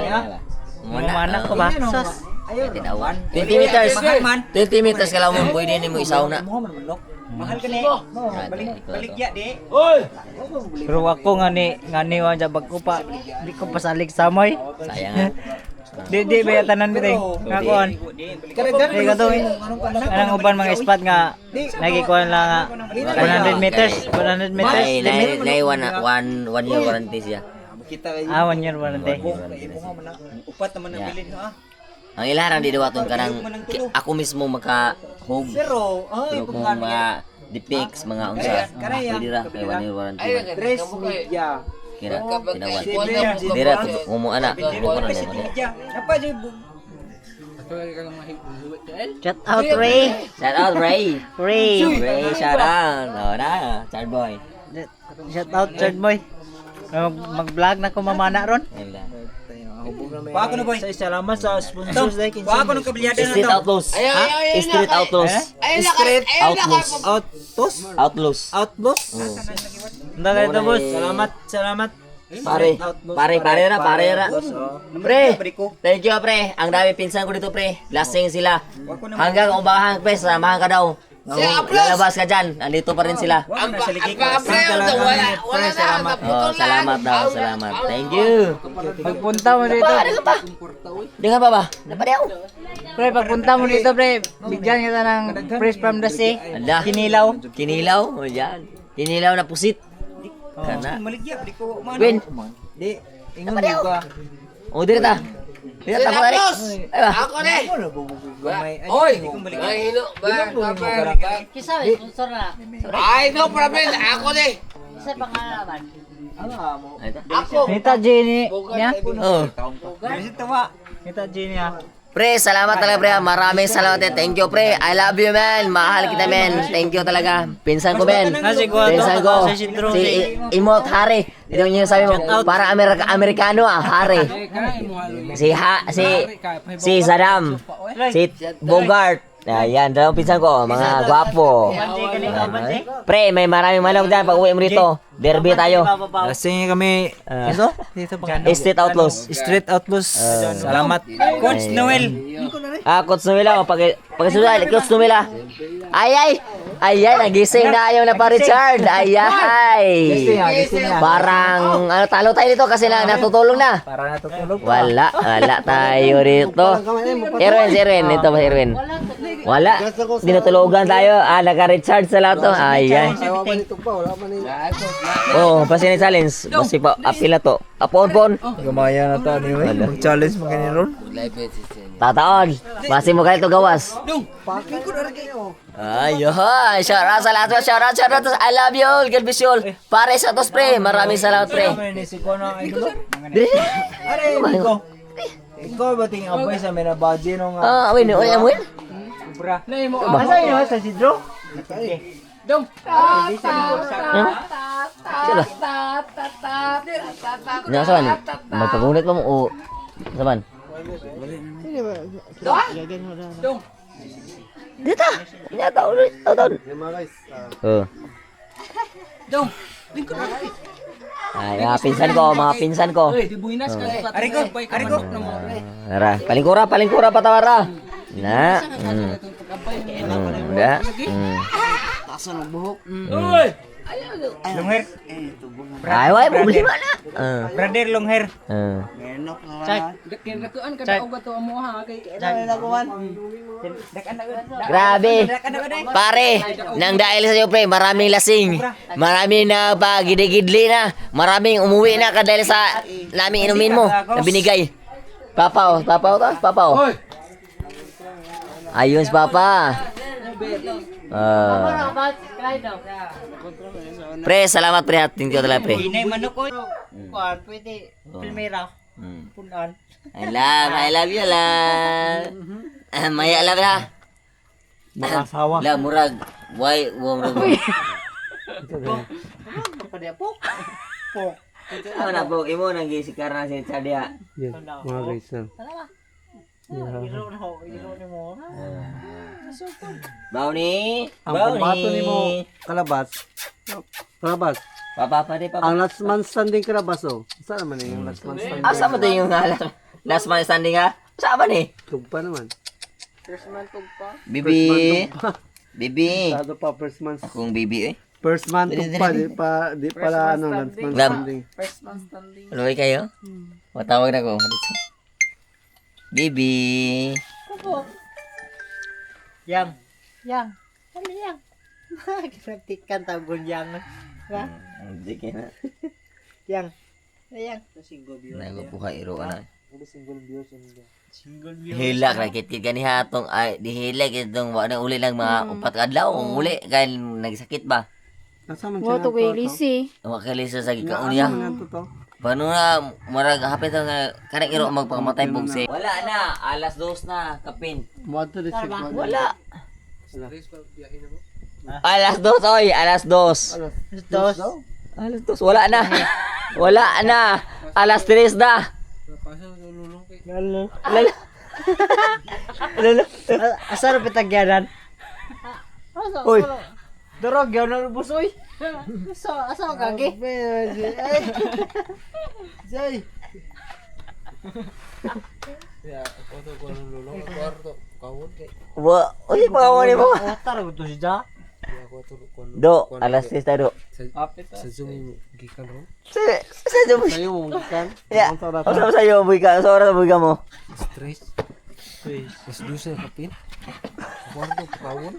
Mamana ko ba? Sos. 20 meters. 20 meters kalau mo pwede nimo isaw na. Mahal ka ni. Baligya di. Pero ako ngani wa jabag ko pa. Di ko pasalig sa moy. Sayang. Di ba tanan biting. Ngakon. Di ka to. Anong uban mga spot nga nagikuan lang nga 100 meters. 100 meters. Nay one year warranty siya. 1 year warranty. Upat naman ang bilin ha. Ang ilaran di dawaton kanang ako mismo maka-home. Pero, Pero kung mga depicts, mga unsa, pwede ra kay 1 year warranty. dress media. Kira tinawag. Dira umo ana, umo ko na nimo. Apa di Shout out Ray. Shout out Ray. Ray. Ray, shout out. Oh na, child boy. Shout out third boy. Mag-vlog na ko mamana ron. Ayun lang. Pa ako na boy. Salamat sa sponsors dai kinsa. Pa ako ng kabilyada Street Outlaws. Street Outlaws. Street Outlaws. Outlaws. Outlaws. Outlaws. Unda kay to boss. Salamat. Pare ra. Pre, thank you pre. Ang dami pinsan ko dito pre. Lasing sila. Hanggang ubahan pre, samahan ka daw. Lalabas ka dyan. Andito pa rin sila. Salamat daw. Salamat. Thank you. Pagpunta mo dito. Di nga ba? Napadaw. Pre, pagpunta mo dito pre, bigyan kita ng fresh from the sea. Ala. Kinilaw. Kinilaw. O yan. Kinilaw na pusit. Kana. Maligya di ko Win. Di ingon mo ka. O dito ta. Dito ta pare. Ay ba? Ako ni. Oy, Mahilo ba? Kisa, sponsor na. Ay, no problem. Ako ni. Isa pangalaman. Ako. Nita Jenny niya. Oh. Nita Jenny niya. Pre, salamat talaga pre. Maraming salamat. Thank you pre. I love you man. Mahal kita men. Thank you talaga. Pinsan ko men. Pinsan ko. Si Imot Hari. Ito yung sabi mo. Para Amerikano Hari. Si Saddam. Si Bogart. Ayan, dalawang pinsan ko, mga gwapo. Pre, may maraming manok dyan pag uwi mo dito. Derby tayo. Lasing kami. Ito? Dito pa. Street Outlaws. Street Outlaws. Salamat. Coach Noel. Coach Numila, pag-susunod, Coach Numila. Ay, nagising na ayaw na pa Richard. Parang, talo tayo dito kasi natutulong na. Para natutulog. Wala tayo dito. Erwin, ito ba Erwin? Wala, dinutulugan tayo. Naka-recharge sa lahat to. Oh, pasi ni challenge. Pasi pa, apila to. Apon. Gamaya na to anyway. Mag-challenge mo ganyan ron. Tataon. Pasi mo kayo to gawas. Ayun, shout out sa lahat. Shout out. I love you all. God bless you all. Pare sa tos pre. Maraming salamat pre. Ikaw ba ting abay sa may nabadyo nung Win. bra. Asa yun sa sidro? Dong. Sila. Nasaban? Magpagunit pa mo o nasaban? Dong. Dito. Taon. Dong. Ay, mga pinsan ko. Di buhinas ka. Ariko. Tara, palingkura patawara. Na. Udah. Tasan ng buhok. Uy. Long hair. Ay, problema na. Brother long hair. Dakian ka daw gato amo ha kay. Grabe. Pare, nang dahil sa iyo pre, maraming lasing. Maraming na pagidgidli na. Maraming umuwi na dahil sa naming inumin mo na binigay. Papaw. Ayun si Papa. Pre, salamat pre. Thank you talaga pre. Inay manok ko. Kuan pwede filmera. Punan. I love you lang. Maya lang ha. Mga asawa. La murag why murag. Ano na po imo nang gisikar na si Chadia. Yan, mga guys. Bauni. Ang pambato ni mo, kalabas. Kalabas. Papa pa di papa. Ang last man standing kalabas, oh. Saan naman yung last man standing? Asa mo din yung last man standing ha? Saan ba ni? Tugpa naman. Bibi. Bibi. Sado pa, first man. Akong bibi eh. First man tugpa, di pala ano, last man Lab. standing. Ano ba kayo? Matawag na ko. Bibi. Yang. Yang. Ano yang? Kinatikan tabon yang. Hindi ka na. Yang. Yang. Single view. Nagpuha iro ka na. Single view. Single view. Hilak na kit gani hatong ay dihilak itong wa na uli lang mga upat ka adlaw ang uli kay nagsakit ba. Asa man Mo siya to kay Lisi. Wa kay lisa sa Asa gikaunya. man to to? Paano na marag hapit nga kanang iro magpakamatay pugse. Wala na, alas 2 na kapin. Moadto di si Wala. Alas 2 oy, alas 2. Dos. Alas 2 wala na. Wala na. Alas 3 na. Lalo. Lalo. Asa ra pitagyanan? Uy. Dorog yaw na busoy. Asa ka gi? Jay. Wa, uy pa mo ni mo. Otar to si Ja. Do, alas 3 ta do. Sa Zoom gikan ro. Sa Zoom. Sayo mo gikan. Ya. Ang oras Ano sa iyo buy ka? Sa oras buy ka mo. stress. Mas dusa kapin. Kwarto kawon.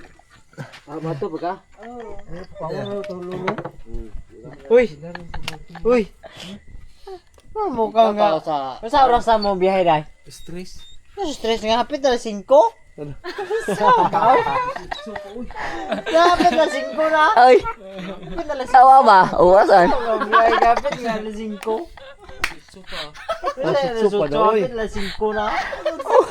Mato ba ka? Kawon to lulo. Uy. Uy. Mo ka nga. Sa oras sa mo biyahe dai. Stress. Stress nga hapit na 5. Sabaw. Hapit na 5 na. Ay. Sawa ba? Uwasan. Biyahe hapit nga na 5. Supa daw, oy. Hapit na 5 na.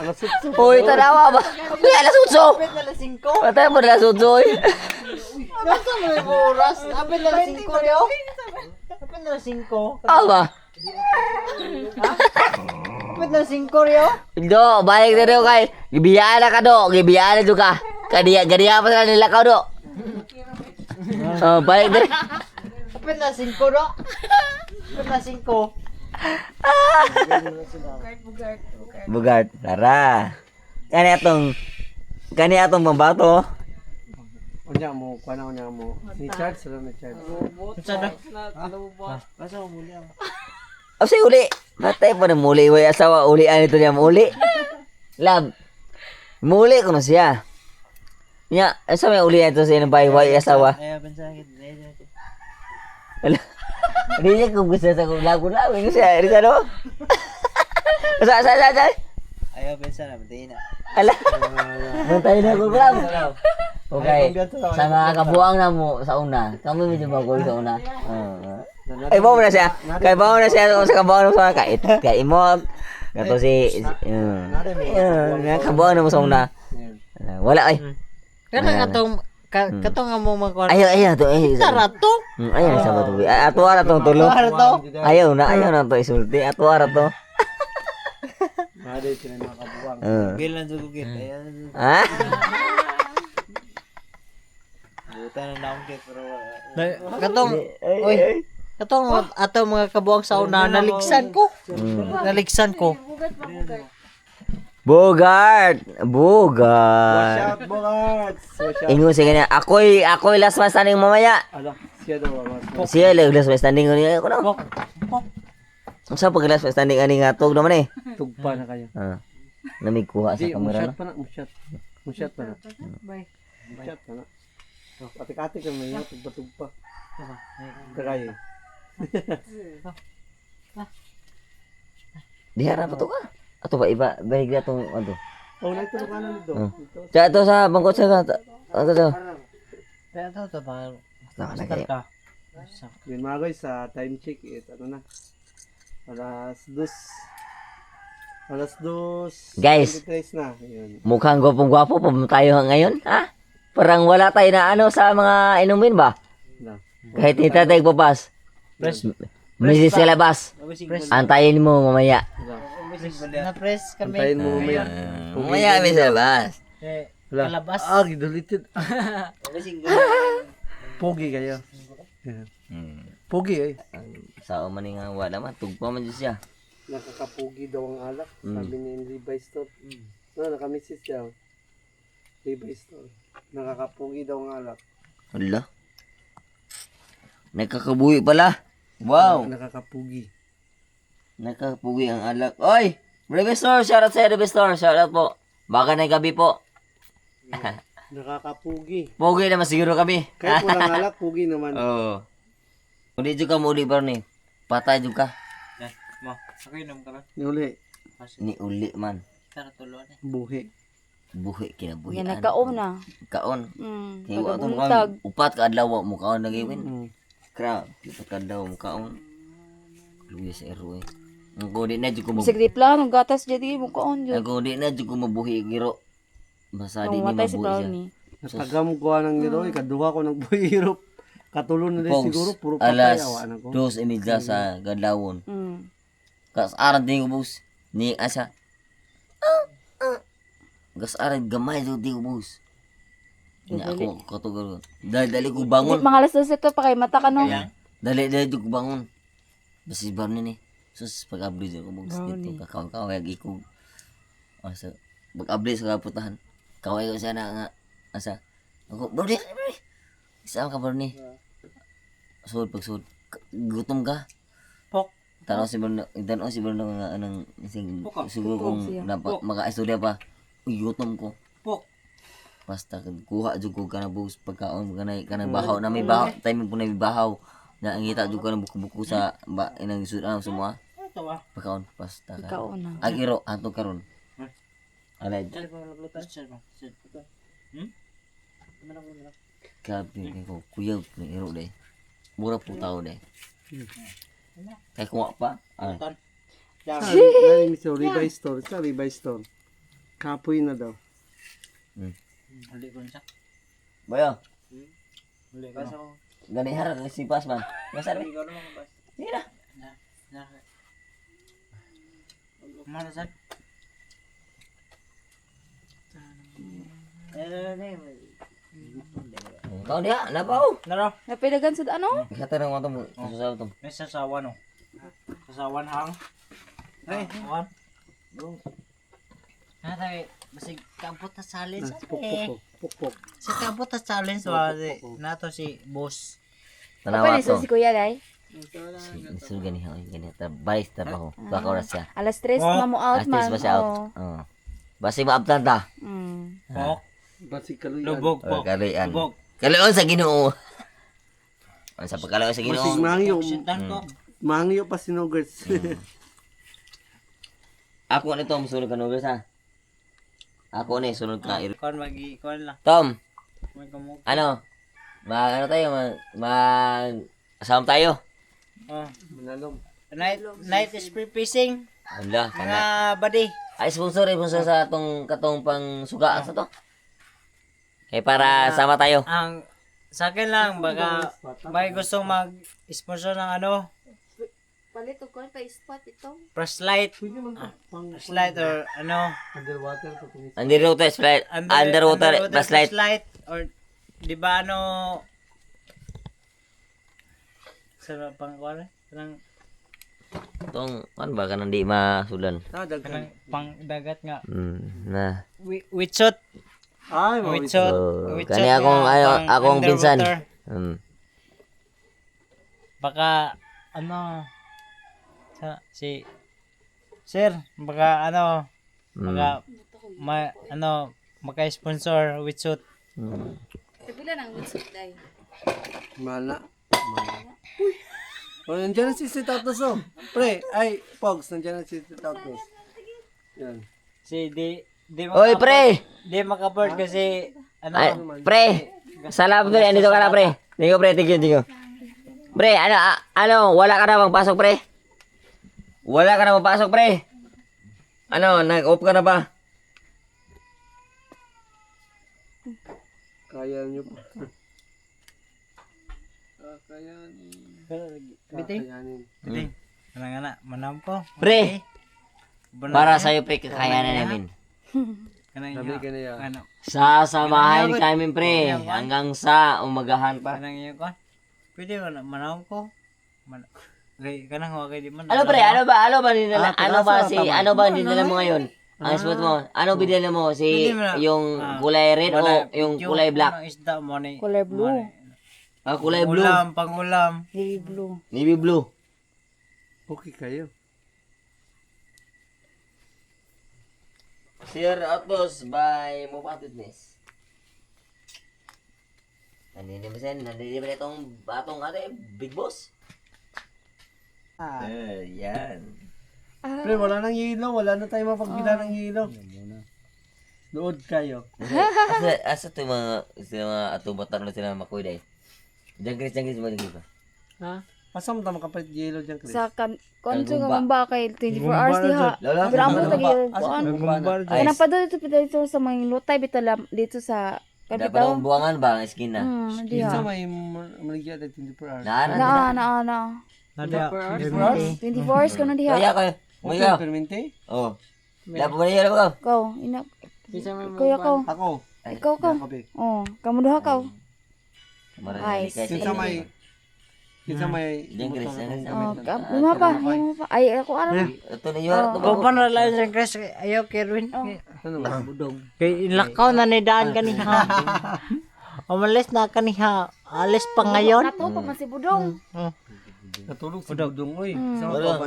Alas sutso. Uy, tanawa ba? Uy, alas 8. Hapit na 5. Patay mo na alas 8 oy. Nasa mo yung oras? Hapit na 5 yo. Hapit na 5. Awa. Hapit na 5 yo. Do, balik na rin kay. Gibiyaan na ka do. Gibiyaan na do ka. Gadiya pa sila nila ka do. Oh, balik na rin. Hapit na 5 do. Hapit na 5. Bugart. Tara. Kani atong pambato. Unya mo, kuana unya mo. Ni charge sila ni charge. O say uli. Patay pa na muli. Way asawa uli. Ano ito niya muli? Lab. Muli ko na siya. Nya, asa may uli ito sa inang bahay. Way asawa. Wala. Hindi niya kung gusto sa kong lago-lago. Hindi siya. Hindi siya no? Sa. Ayaw pensa na, matay na. Ala. Bantay na ko lang. Okay. Sa mga kabuang na mo sa una. Kami medyo magul sa una. Ay mo na siya. Kay mo na siya sa kabuang na sa kait. Kay mo. Gato si kabuang na mo sa una. Wala ay. Kana katong nga mo magkuhan. Ayaw to. Tarato. Ayaw sa bato. Ato ara tong tulo. Ayaw na to isulti. Ato ara to. Made sila mga kabuang. Gil lang sugo gil. Ha? Buta na naong gil pero katong oy. Katong ato mga kabuang sa una naligsan ko. Naligsan ko. Bogart. Shout Bogart. Ingon siya ganyan. Ako'y last man standing mamaya. Ala, siya daw ang Siya lang last man standing niya ako na. Sa pag last man standing ani nga tug naman eh. tugpa na kayo. Namig kuha sa Di, kamera na. musyat pa na. Musyat pa na. Pati-kati ka may tugpa-tugpa. Kakayo. Dihara pa to ka. Ato ba iba bahig na tong ano. Oh, naitulog ka na dito. Sa ato sa bangkot sa ato to. Kaya to ba? Basta ka na Yun mga guys, sa time check, ano na. Alas 2. Alas 2. Guys. 23 na. Yun. Mukhang gwapong-gwapo pa ba tayo ngayon, ha? Parang wala tayo na ano sa mga inumin ba? Na. Kahit hindi tayo papas. Mrs. sa labas. Antayin mo mamaya. Na-press kami. Antayin mo mamaya. Mamaya kami sa labas. Kalabas. Ah, gidolited. Pogi kayo. Yan. Pogi eh. Sa umaning nga wala man. Tugpa man dyan siya. Nakakapugi daw ang alak. Sabi ni Levi Store. No, nakamisis siya. Levi Store. Nakakapugi daw ang alak. Hala. Nagkakabuhi pala. Wow. Nakakapugi. Nagkakapugi ang alak. Oy! Revestor! Shoutout sa'yo, Revestor. Shoutout po. Baka na gabi po. Nakakapugi. Pugi naman siguro kami. Kahit walang alak, pugi naman. Oo. Uli dyan ka muli pa rin eh. Patay dyan ka. Uli. Ni uli man. Buhi. Buhi kinabuhi. Yan nagkaon na. Kaon. Kaya wa itong Pagbuntag. kaon. Upat ka adlaw mo kaon na gawin. Mm. Krab. Upat ka adlaw mo kaon. Luwi sa ero eh. Ang kodi na dyan ko Bisag di plano, gatas jadi mo kaon Ang jud. kodi na dyan ko mabuhi giro. Basta di ni Matay si mabuhi siya. Brownie. Natagam ko ng Leroy. Kaduha ko ng buhirop. Katulon na din Pogs, siguro. Puro patay. alas Awa na ko. 2:30 sa gadlawon. Mm. Kas aran din ko bus. Ni asa. Gas aran gamay jud di ko bus. Nya ako katugal. Dali ko bangon. Mga alas 12 to pa kay mata ka no. Dali ko bangon. Basi bar ni. Sus pag-abli ko bus dito kakaw kay iko. Asa pag-abli sa kaputahan. Kaway ko siya na nga asa. Ako bro di. Isa ka bro ni. Sud pagsud gutom ka. Pok. Tanaw si Bruno nga anong siguro kung dapat maka-istorya pa. Uy, gutom ko. Pok. Basta kuha jud ko kana bus pagkaon kanang bahaw na may bahaw time po na may bahaw. Na ang kita jud ko ng buko-buko sa inang sudan semua. Pagkaon basta ka. Kaon na. Agiro ato karon. Alay. Kabi ko kuya ni iro dai. Mura po tao dai. Kay kuha pa. Ah. Ay, Mr. Levi Store. Sa Levi Store. Kapoy na daw. Bayo. Gani harap si pas man. Masa rin? Sige na. Kau dia, napaw. Napidagan sa ano? Kata nang mga mo, susah to. May sasawan oh. Sasawan hang. Hey, wan. Natay basig kabot ta challenge Pukpok. Pukpok. Sa kabot ta challenge wa nato si boss. Tanawa Apa to. ni si Kuya dai? Isul gani ha, gani balik trabaho. Baka oras siya. Alas 3 na mo out Astis man. ba siya out? Oo. Basi maabtan ta. Mm. Pok. Basig kaluyan. Lubog Oh, pok. kalian. Lubog. Kalian sa Ginoo. Ang sa pagkalaw sa Basig Ginoo. mangyo. Sintan ko. Mangyo pa sinugers. Ako nito musunod ka nugas ha. Ako ni sunod ka. Kon magi kon lang. Tom, May kamuk. ano? Ano tayo? Asam tayo. Oh. Manalom. Night is pre-fishing. Ala, Mga kana. buddy. Ay sponsor sa katong pang suga sa to. Kaya para sama tayo. Ang sa akin lang baka may gustong mag-sponsor ng ano, Palito ko pa spot ito. flashlight. Flashlight or ano, Underwater pa kung Underwater flashlight. Underwater flashlight. flashlight or di ba ano sa pang kuwan kanang Tong kan ba kanang di masulan. kanang pang dagat nga Na. witshot Ay, witshot Oh, witshot kani akong nga pang akong pinsan. underwater. Baka ano si sir baka ano baka ano maka-sponsor witshot. Kapila nang witsuit dai. Mana. Oh, nandiyan na si Tatos oh. Pre, ay, Pogs, nandiyan na si Tatos. Yan. Si di Oy, pre! Di maka-board kasi ano Ay, pre. Salam pre, andito ka na pre. Tingko pre, tingko. Pre, ano, wala ka na magpasok pre. Wala ka na magpasok pre. Ano, nag-off ka na ba? Kaya niyo po. Biting. Kanang manam ko. Pre, para sa'yo pre, kakayanan namin. Sabi ka niya. Ano? Sasamahan kami pre, hanggang sa umagahan pa. Kanang iyo ko. Pwede ko na manam ko. Kay kanang wa kay di man. Ano pre, ano ba dinala, ano ba dinala mo ngayon? Ang spot mo, ano binila mo? Si yung kulay red o yung kulay black? Isda mo ni. Color blue. Ah, kulay blue. Ulam, pangulam. Navy blue. Navy blue. Okay kayo. Sir Outboss by Mobile Fitness. Nandito ba itong batong ate, Big Boss? Yan. Pre, wala nang ilaw. Wala na tayo mapagbila ng ilaw. Load kayo. Asa ito yung mga atubatan na sila makuy dahil? Diyan mo dito. Pasam tama kapalit yelo dyan, Chris. Sa konso Gumba. nga mamba kay 24 hours diha. Lola, Pero ang puta gyud Gumbar. Kana pa dito sa mga lutay bitala dito sa Dapat kapitaw. ang buwangan ba ang skin na? Diha. Isa may maligya tayo 24 hours. Naan. Na. 24 24 hours ka na diha. Kaya kayo. Okay, Umigaw. permente? Oo. Dapat ba niya ba? Kau, ina. Kuya ko. Ako. Ikaw ka. Kape. Oh, kamu duha ka. Marami Ay, Kinsa may Diyan Chris. Oh, luma pa. Ay, ako alam. Ito na yun. Ko pa na lang sa Chris ayo Kerwin. ano ba? Budong. Kay ilakaw na ni daan kaniha. Umalis na kaniha. Alis pa ngayon. Nato pa man si Budong. Natulog si Budong, oy. Wala.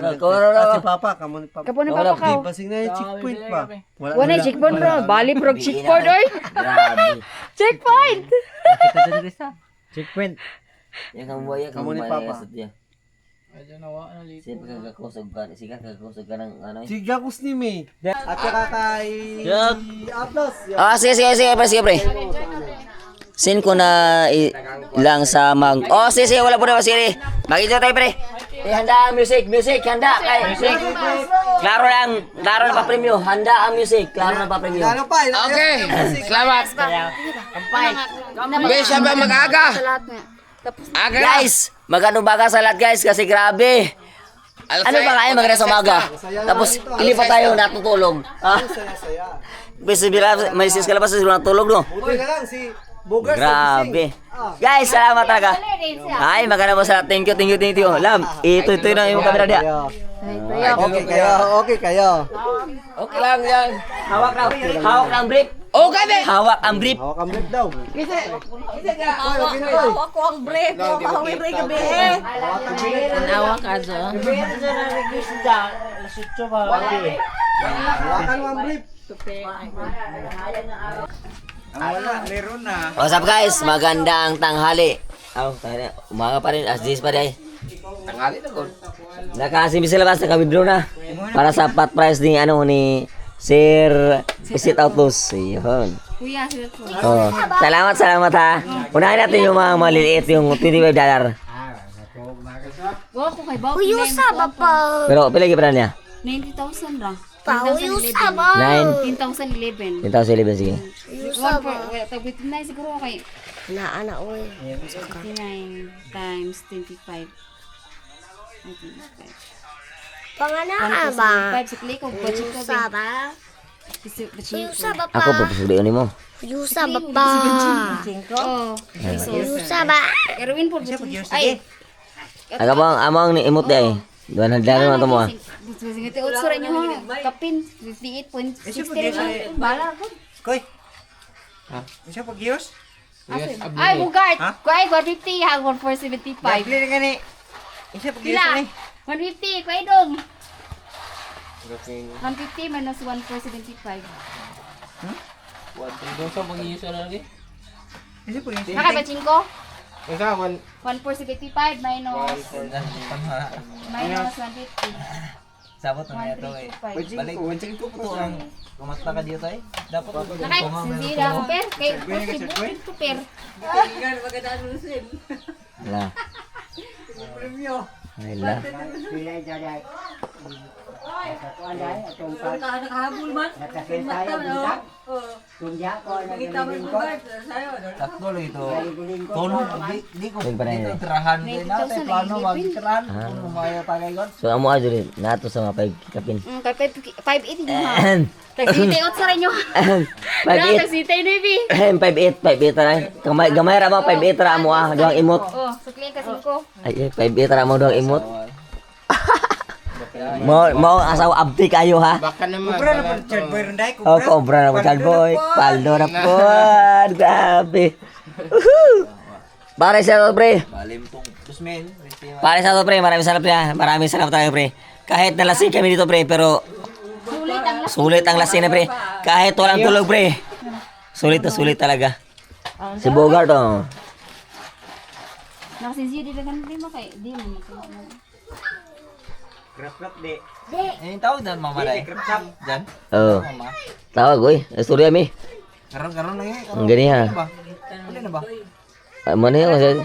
Si Papa, kamo ni Papa. Kapo ni papa ka. Basing na yung checkpoint pa. Wala checkpoint bro. Bali prog checkpoint oy. Grabe. Checkpoint. Checkpoint. Yung kamuaya, Kamo ni Papa. Siya pagkakakusog ka. Siya kakakusog ka ng ano eh. Si Gakus ni May. At saka kay Atlas. Ah, sige pre. Send ko na lang sa mag... Oh, sige, wala po na sige. Makita tayo pre. Handa ang music, handa. Music. Klaro na pa premyo. Handa ang music, klaro na pa premyo. Ano pa? Okay, salamat. Guys, siya ba mag-aga? Aga na. Guys, magano baga sa lahat guys kasi grabe. Ano ba kaya magre sa umaga? Tapos ilipat tayo natutulog. Ah. Saya. Besi bila may sis kalabas sa natulog no. Buti na lang si Bogart. Grabe. Guys, salamat talaga. Ay, maganda po sa thank you. Lam, ito na yung camera dia. Okay kayo. Okay lang yan. Hawak lang brief. Okay, be. Hawak ang brief. Hawak ang brief daw. Hawak ko ang brief. Hawak ang gabi. Nawa ka zo. Hawakan mo ang brief. What's up guys? Magandang tanghali. Umaga pa rin, as 10 pa rin. Tangali na ko. Nakasimbi sila basta kami bro na. Para sa pot price ni Sir Visit Outboss. Ayun. Kuya, sila po. Oh, salamat ha. Unahin natin yung mga maliliit, yung $25. Go ko kay Bawk. Uyusa ba pa? Pero pila pa niya? 90,000 ra. Uyusa ba? 9. 10,011. 10,011 sige. Uyusa ba? Tagbitin na siguro kay Naana, oy. 59 times 25. Panganaan ba? 5 sa kliko, budget ko. Uyusa ba? Uyusa ba pa? Ako papasuliin mo. Uyusa ba pa? Oh, Uyusa ba? Erwin po. Ay, Aga bang amang ni imot day. Duan hadlan man to mo. Ngiti utsura niyo ha. Kapin 58.60 bala ko. Koy. Isa pag yus? Ay, Bugart. Kuy 150 ha 1475. Bili na gani. Isa pag yus Pila? ni. 150 kuy dong. 150 minus 1475. Isa pag yus. Nakay ba 5? Ikaw, 1475 minus 150. Sabot na ito eh. Balik, wancing ko po ang kumasta ka dito eh. Dapat Nakay, sinzira ko per. Kay Bukin ko per. Wala. Wala. Nakahabol man. Mata man. Takto lang ito. Tono, di ko Yun pa na yun. dito tirahan din na. Tay plano mag-tirahan. Kung maya tagay gon. So amo adyo rin nato sa mga 5 kapin. Kay 580 nyo ha. Tagsitay sa rin nyo. Grabe, tagsitay na ibi. 5'8 ra. Gamay ra mo 5'8 ra mo ah, duhang imot. Oh, suklihan kasi ko. Ay 5'8 ra mo duhang imot. Mo asaw abdi kayo ha. Baka naman. Kubra na po Chad Boy Renday. Oh, cobra na po Chad Boy. Paldo na po. Grabe. Pare sa to pre. Balimpong Tusmen. Pare sa to pre. Maraming salamat pre. Maraming salamat talaga pre. Kahit nalasing kami dito pre, pero sulit ang lasing na pre. Kahit walang tulog pre. Sulit na sulit talaga. Si Bogart oh. Nakasinsiyo din lang din mo kay di mo. Krap di. Eh tawag dan mama dai. Krap dan. Oh. Mama. Tawag oy. Istorya mi. Karon na Ang gani ha. Ano na ba? Mana yun kasi?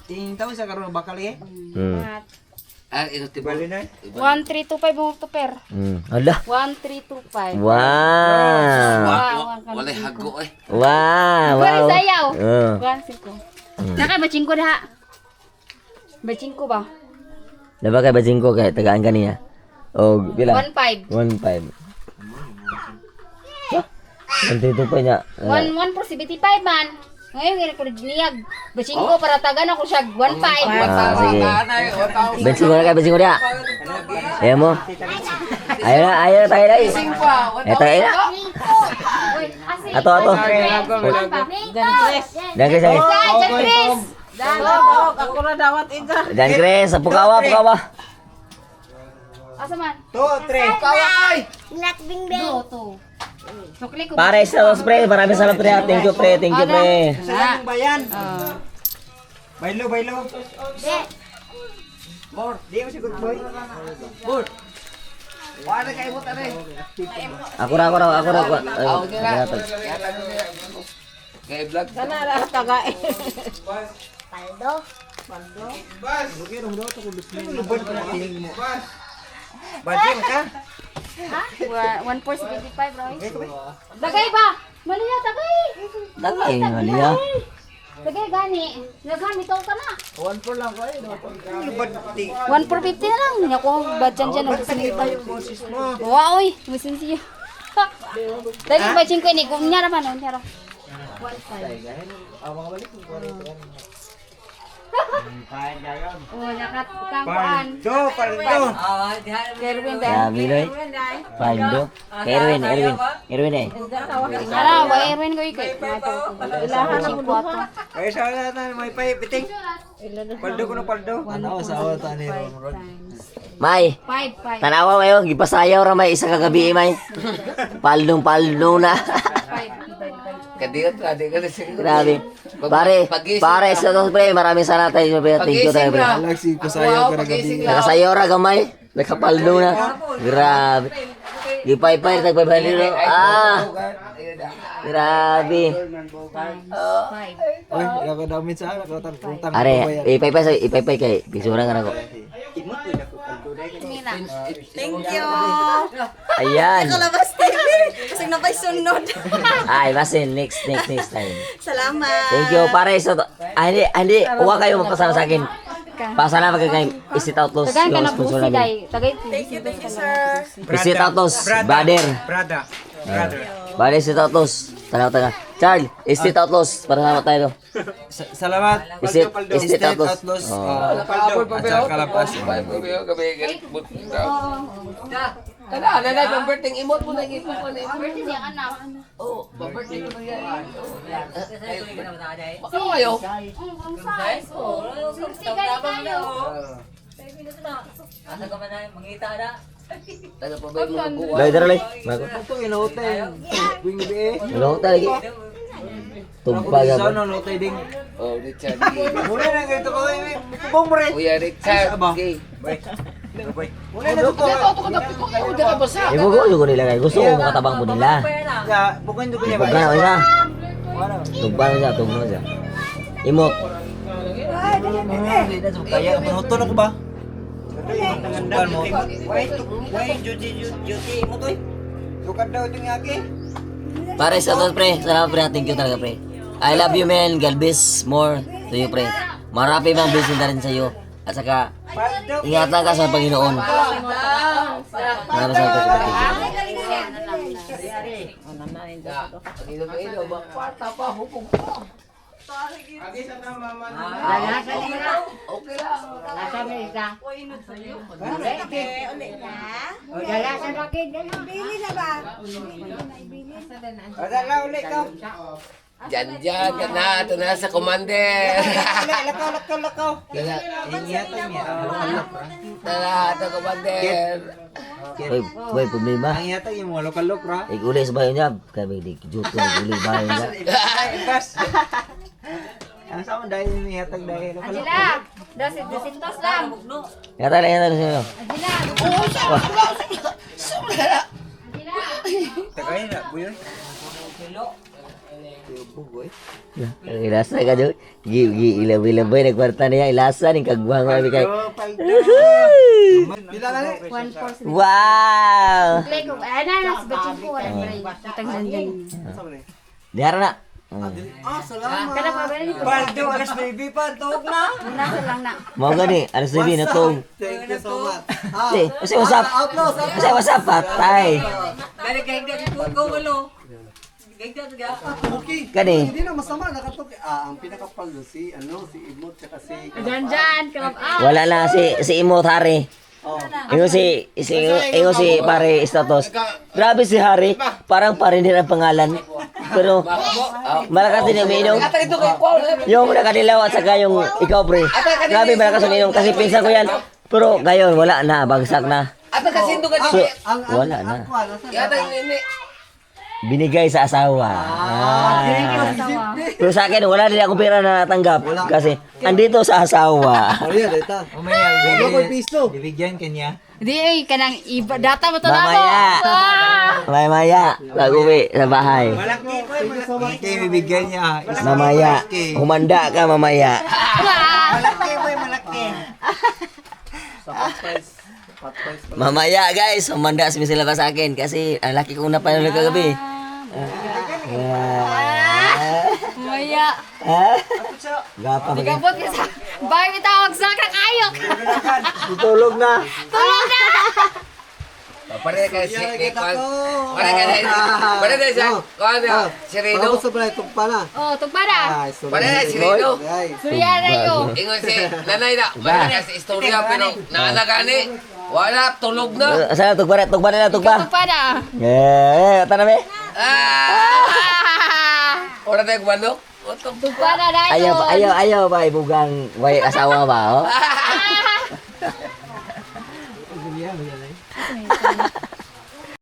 Di yung tawag sa karon bakal eh. Ah, ito tiba. 1325 mo to per. Ala. 1325. Wow. Wala hago eh. Wow. Wow. Wow. Sayaw. Oh. 15. Nakay baching ko daha. Baching ko ba? Diba kay bajing ko kay tagaan kaniya? O pila? 15. 1.5. Nandito pa niya. 1 for 75 man. Ngayon nga ko niyag. Baching ko para tagan ako siya 15. Sige. Bajing ko na kay bajing ko dia. Ayaw mo? Ayaw na tayo na eh. Tayo na. Ato. Dan Chris. Jan Chris. Ako na dawat ida. Dan Chris, pukawa. Asa man? 2, 3. Black Bing Bang. To. Sukli ko. Pare sa pre, maraming salamat pre. Thank you pre. Sa bayan. Bailo. Bor, di mo si good boy. Bor. Wala kay mo tare. Ako ra. Kay vlog. Kana ra tagay. Paldo. Lubod ko na tingin mo. Badin ka? 1 for 75 Roy. Dagay ba? Maliya dagay. Dagay maliya. Dagay gani. Naghan ito ka na. 1 lang ko eh. Lubod ti. 1 for 50 na lang. Nya ko badyan dyan og sinita. Wow, oy, masinsiyo. Dali baching ko ni gumnya ra man unya ra. 1.5. Oh, nakat kangkuan. Paldo. Kerwin Grabe Loy. Paldo. Erwin eh. Ara, wa Erwin ko ikay. Ilahan ako buhato. Ay sa wala na may piting. Paldo ko na paldo. Ano sa awa ta ni Ron. May, 5. tanawa mayo, gipasayaw ra may isa ka gabi may. Paldo na. 5. Kadiyot ka, di ka na siguro. Grabe. Pare sa to pre, maraming salamat tayo pre. Thank you tayo pre. Alexi kusayaw ka na gabi. Nakasayaw ra gamay, nakapaldo na. Grabe. Gipay-pay tagpay dito. Grabe. 5. Oy, ako damit sa ako utang. Are, ipay-pay kay bisura ka na ko. Thank you. Ayan. Kalabas TV. Kasi napaisunod. Ay, basin next time. Salamat. Thank you pare sa to. Hindi, huwag kayo magpasama sa akin. Pasalamat kayo Visit Outlaws. Tagan ka yung na sponsor busi namin. day. Tagay. Thank you, sir. Visit Outlaws, brother. Visit Outlaws. Taga. Charles, Visit Outlaws. Para sama tayo. Salamat. Visit Outlaws. Nakapol pa ba? Kalapas. Gabi. Kana na converting imot mo na gito ko na. Birthday niya anak. Oh, birthday ko na yan. Baka kayo. Ang size. Oh. Sumsigan kayo. Taga pa ba yung mga buwan? Dai dara lay. Ito inuutay. Wing be. Hello lagi. Tumpag Sa ako. no nutay ding. Oh, Richard. Muna na ganito ko eh. Kubong mo rin. Kuya Richard. Okay. Muna na to. Ibugo ko nila kay gusto ko makatabang po nila. Ya, bukan do niya ba? Tugba na siya. Tugba na siya. Imot. Kaya pinuto na ko ba? Sugan mo. Why duty mo to? Sukat daw ito nga aki. Pare, sa to, pre. Salamat, pre. Thank you talaga, pre. I love you, man. God bless more to you, pre. Marami bang blessing na rin sa iyo. At saka, ingatan ka sa Panginoon. Para sa ito, thank you. Wala ulit ka. Diyan ka na. Ito na sa commander. Lakaw. Ingatan niya. Tara, ito commander. Boy, problema. Ang yata yung mga lokal ra. Igulis ba yun niya? Kaya may juto, igulis ba yun niya? Bas. Ang sama dahil yung yatag dahil lokal. Angela, 200 lang. Yata lang yan sa'yo. Tagay na, buyoy. Ilasa ka dyan. Ilang boy, nagkwarta niya. Ilasa, ning kagwang kami kay. Pila na ni? Wow! Play ko. Nas, batching ko. Tagnan dyan. Dihara na. Salamat. Kada pa ba rin? Paldo, alas baby pa, tuog na. Nasa lang na. Mau gani, ano sabi na to? Thank you so much. Kasi wasap. Outlaws. Kasi wasap patay. Dali kay ko ulo. Okay. Kani. Hindi na masama nakatok. Ang pinakapal si Imot tsaka si Dyan, come out. Wala na si Imot Hari. Oh. Ingo si pare status. Grabe si Hari, parang pare din ang pangalan. Pero malakas din yung umiinom. Yung nakadilaw at saka yung ikaw pre. Grabe malakas umiinom kasi pinsan ko yan. Pero ngayon wala na, bagsak na. At nakasindo ka So, dito. wala na. Yata ini. Binigay sa asawa. Pero sa akin, wala din akong pera na natanggap. Kasi, andito sa asawa. Oh yeah, data. Mamaya, Wala ko pisto. bibigyan kanya. Di ay, kanang iba. Data mo to na mo. Mamaya. Mamaya. Nag-uwi sa bahay. Malaki ko, malaki. Bibigyan niya. Mamaya. Humanda ka mamaya. Malaki ko, malaki. Mamaya guys, humanda sila pa sa akin. Kasi, ang laki kong napanood kagabi. Maya. Ha? Gapa ba? Gabot ka sa... Bakit may tawag sa kakayok? Tutulog na. Tulog na! Pare ka si Pare ka sa si Rino. Tapos sa pala itong pala. Oh, tugmana. Pare ka si Rino. Suryana ko. Ingon si nanay na. Pare ka si istorya pero naanagani. Wala tulog na. Sana tugba na, tugba. Tugmana. Taname. Ora tayo kumano. Tugmana na yun. Ayaw ba ibugang way asawa ba? Oh?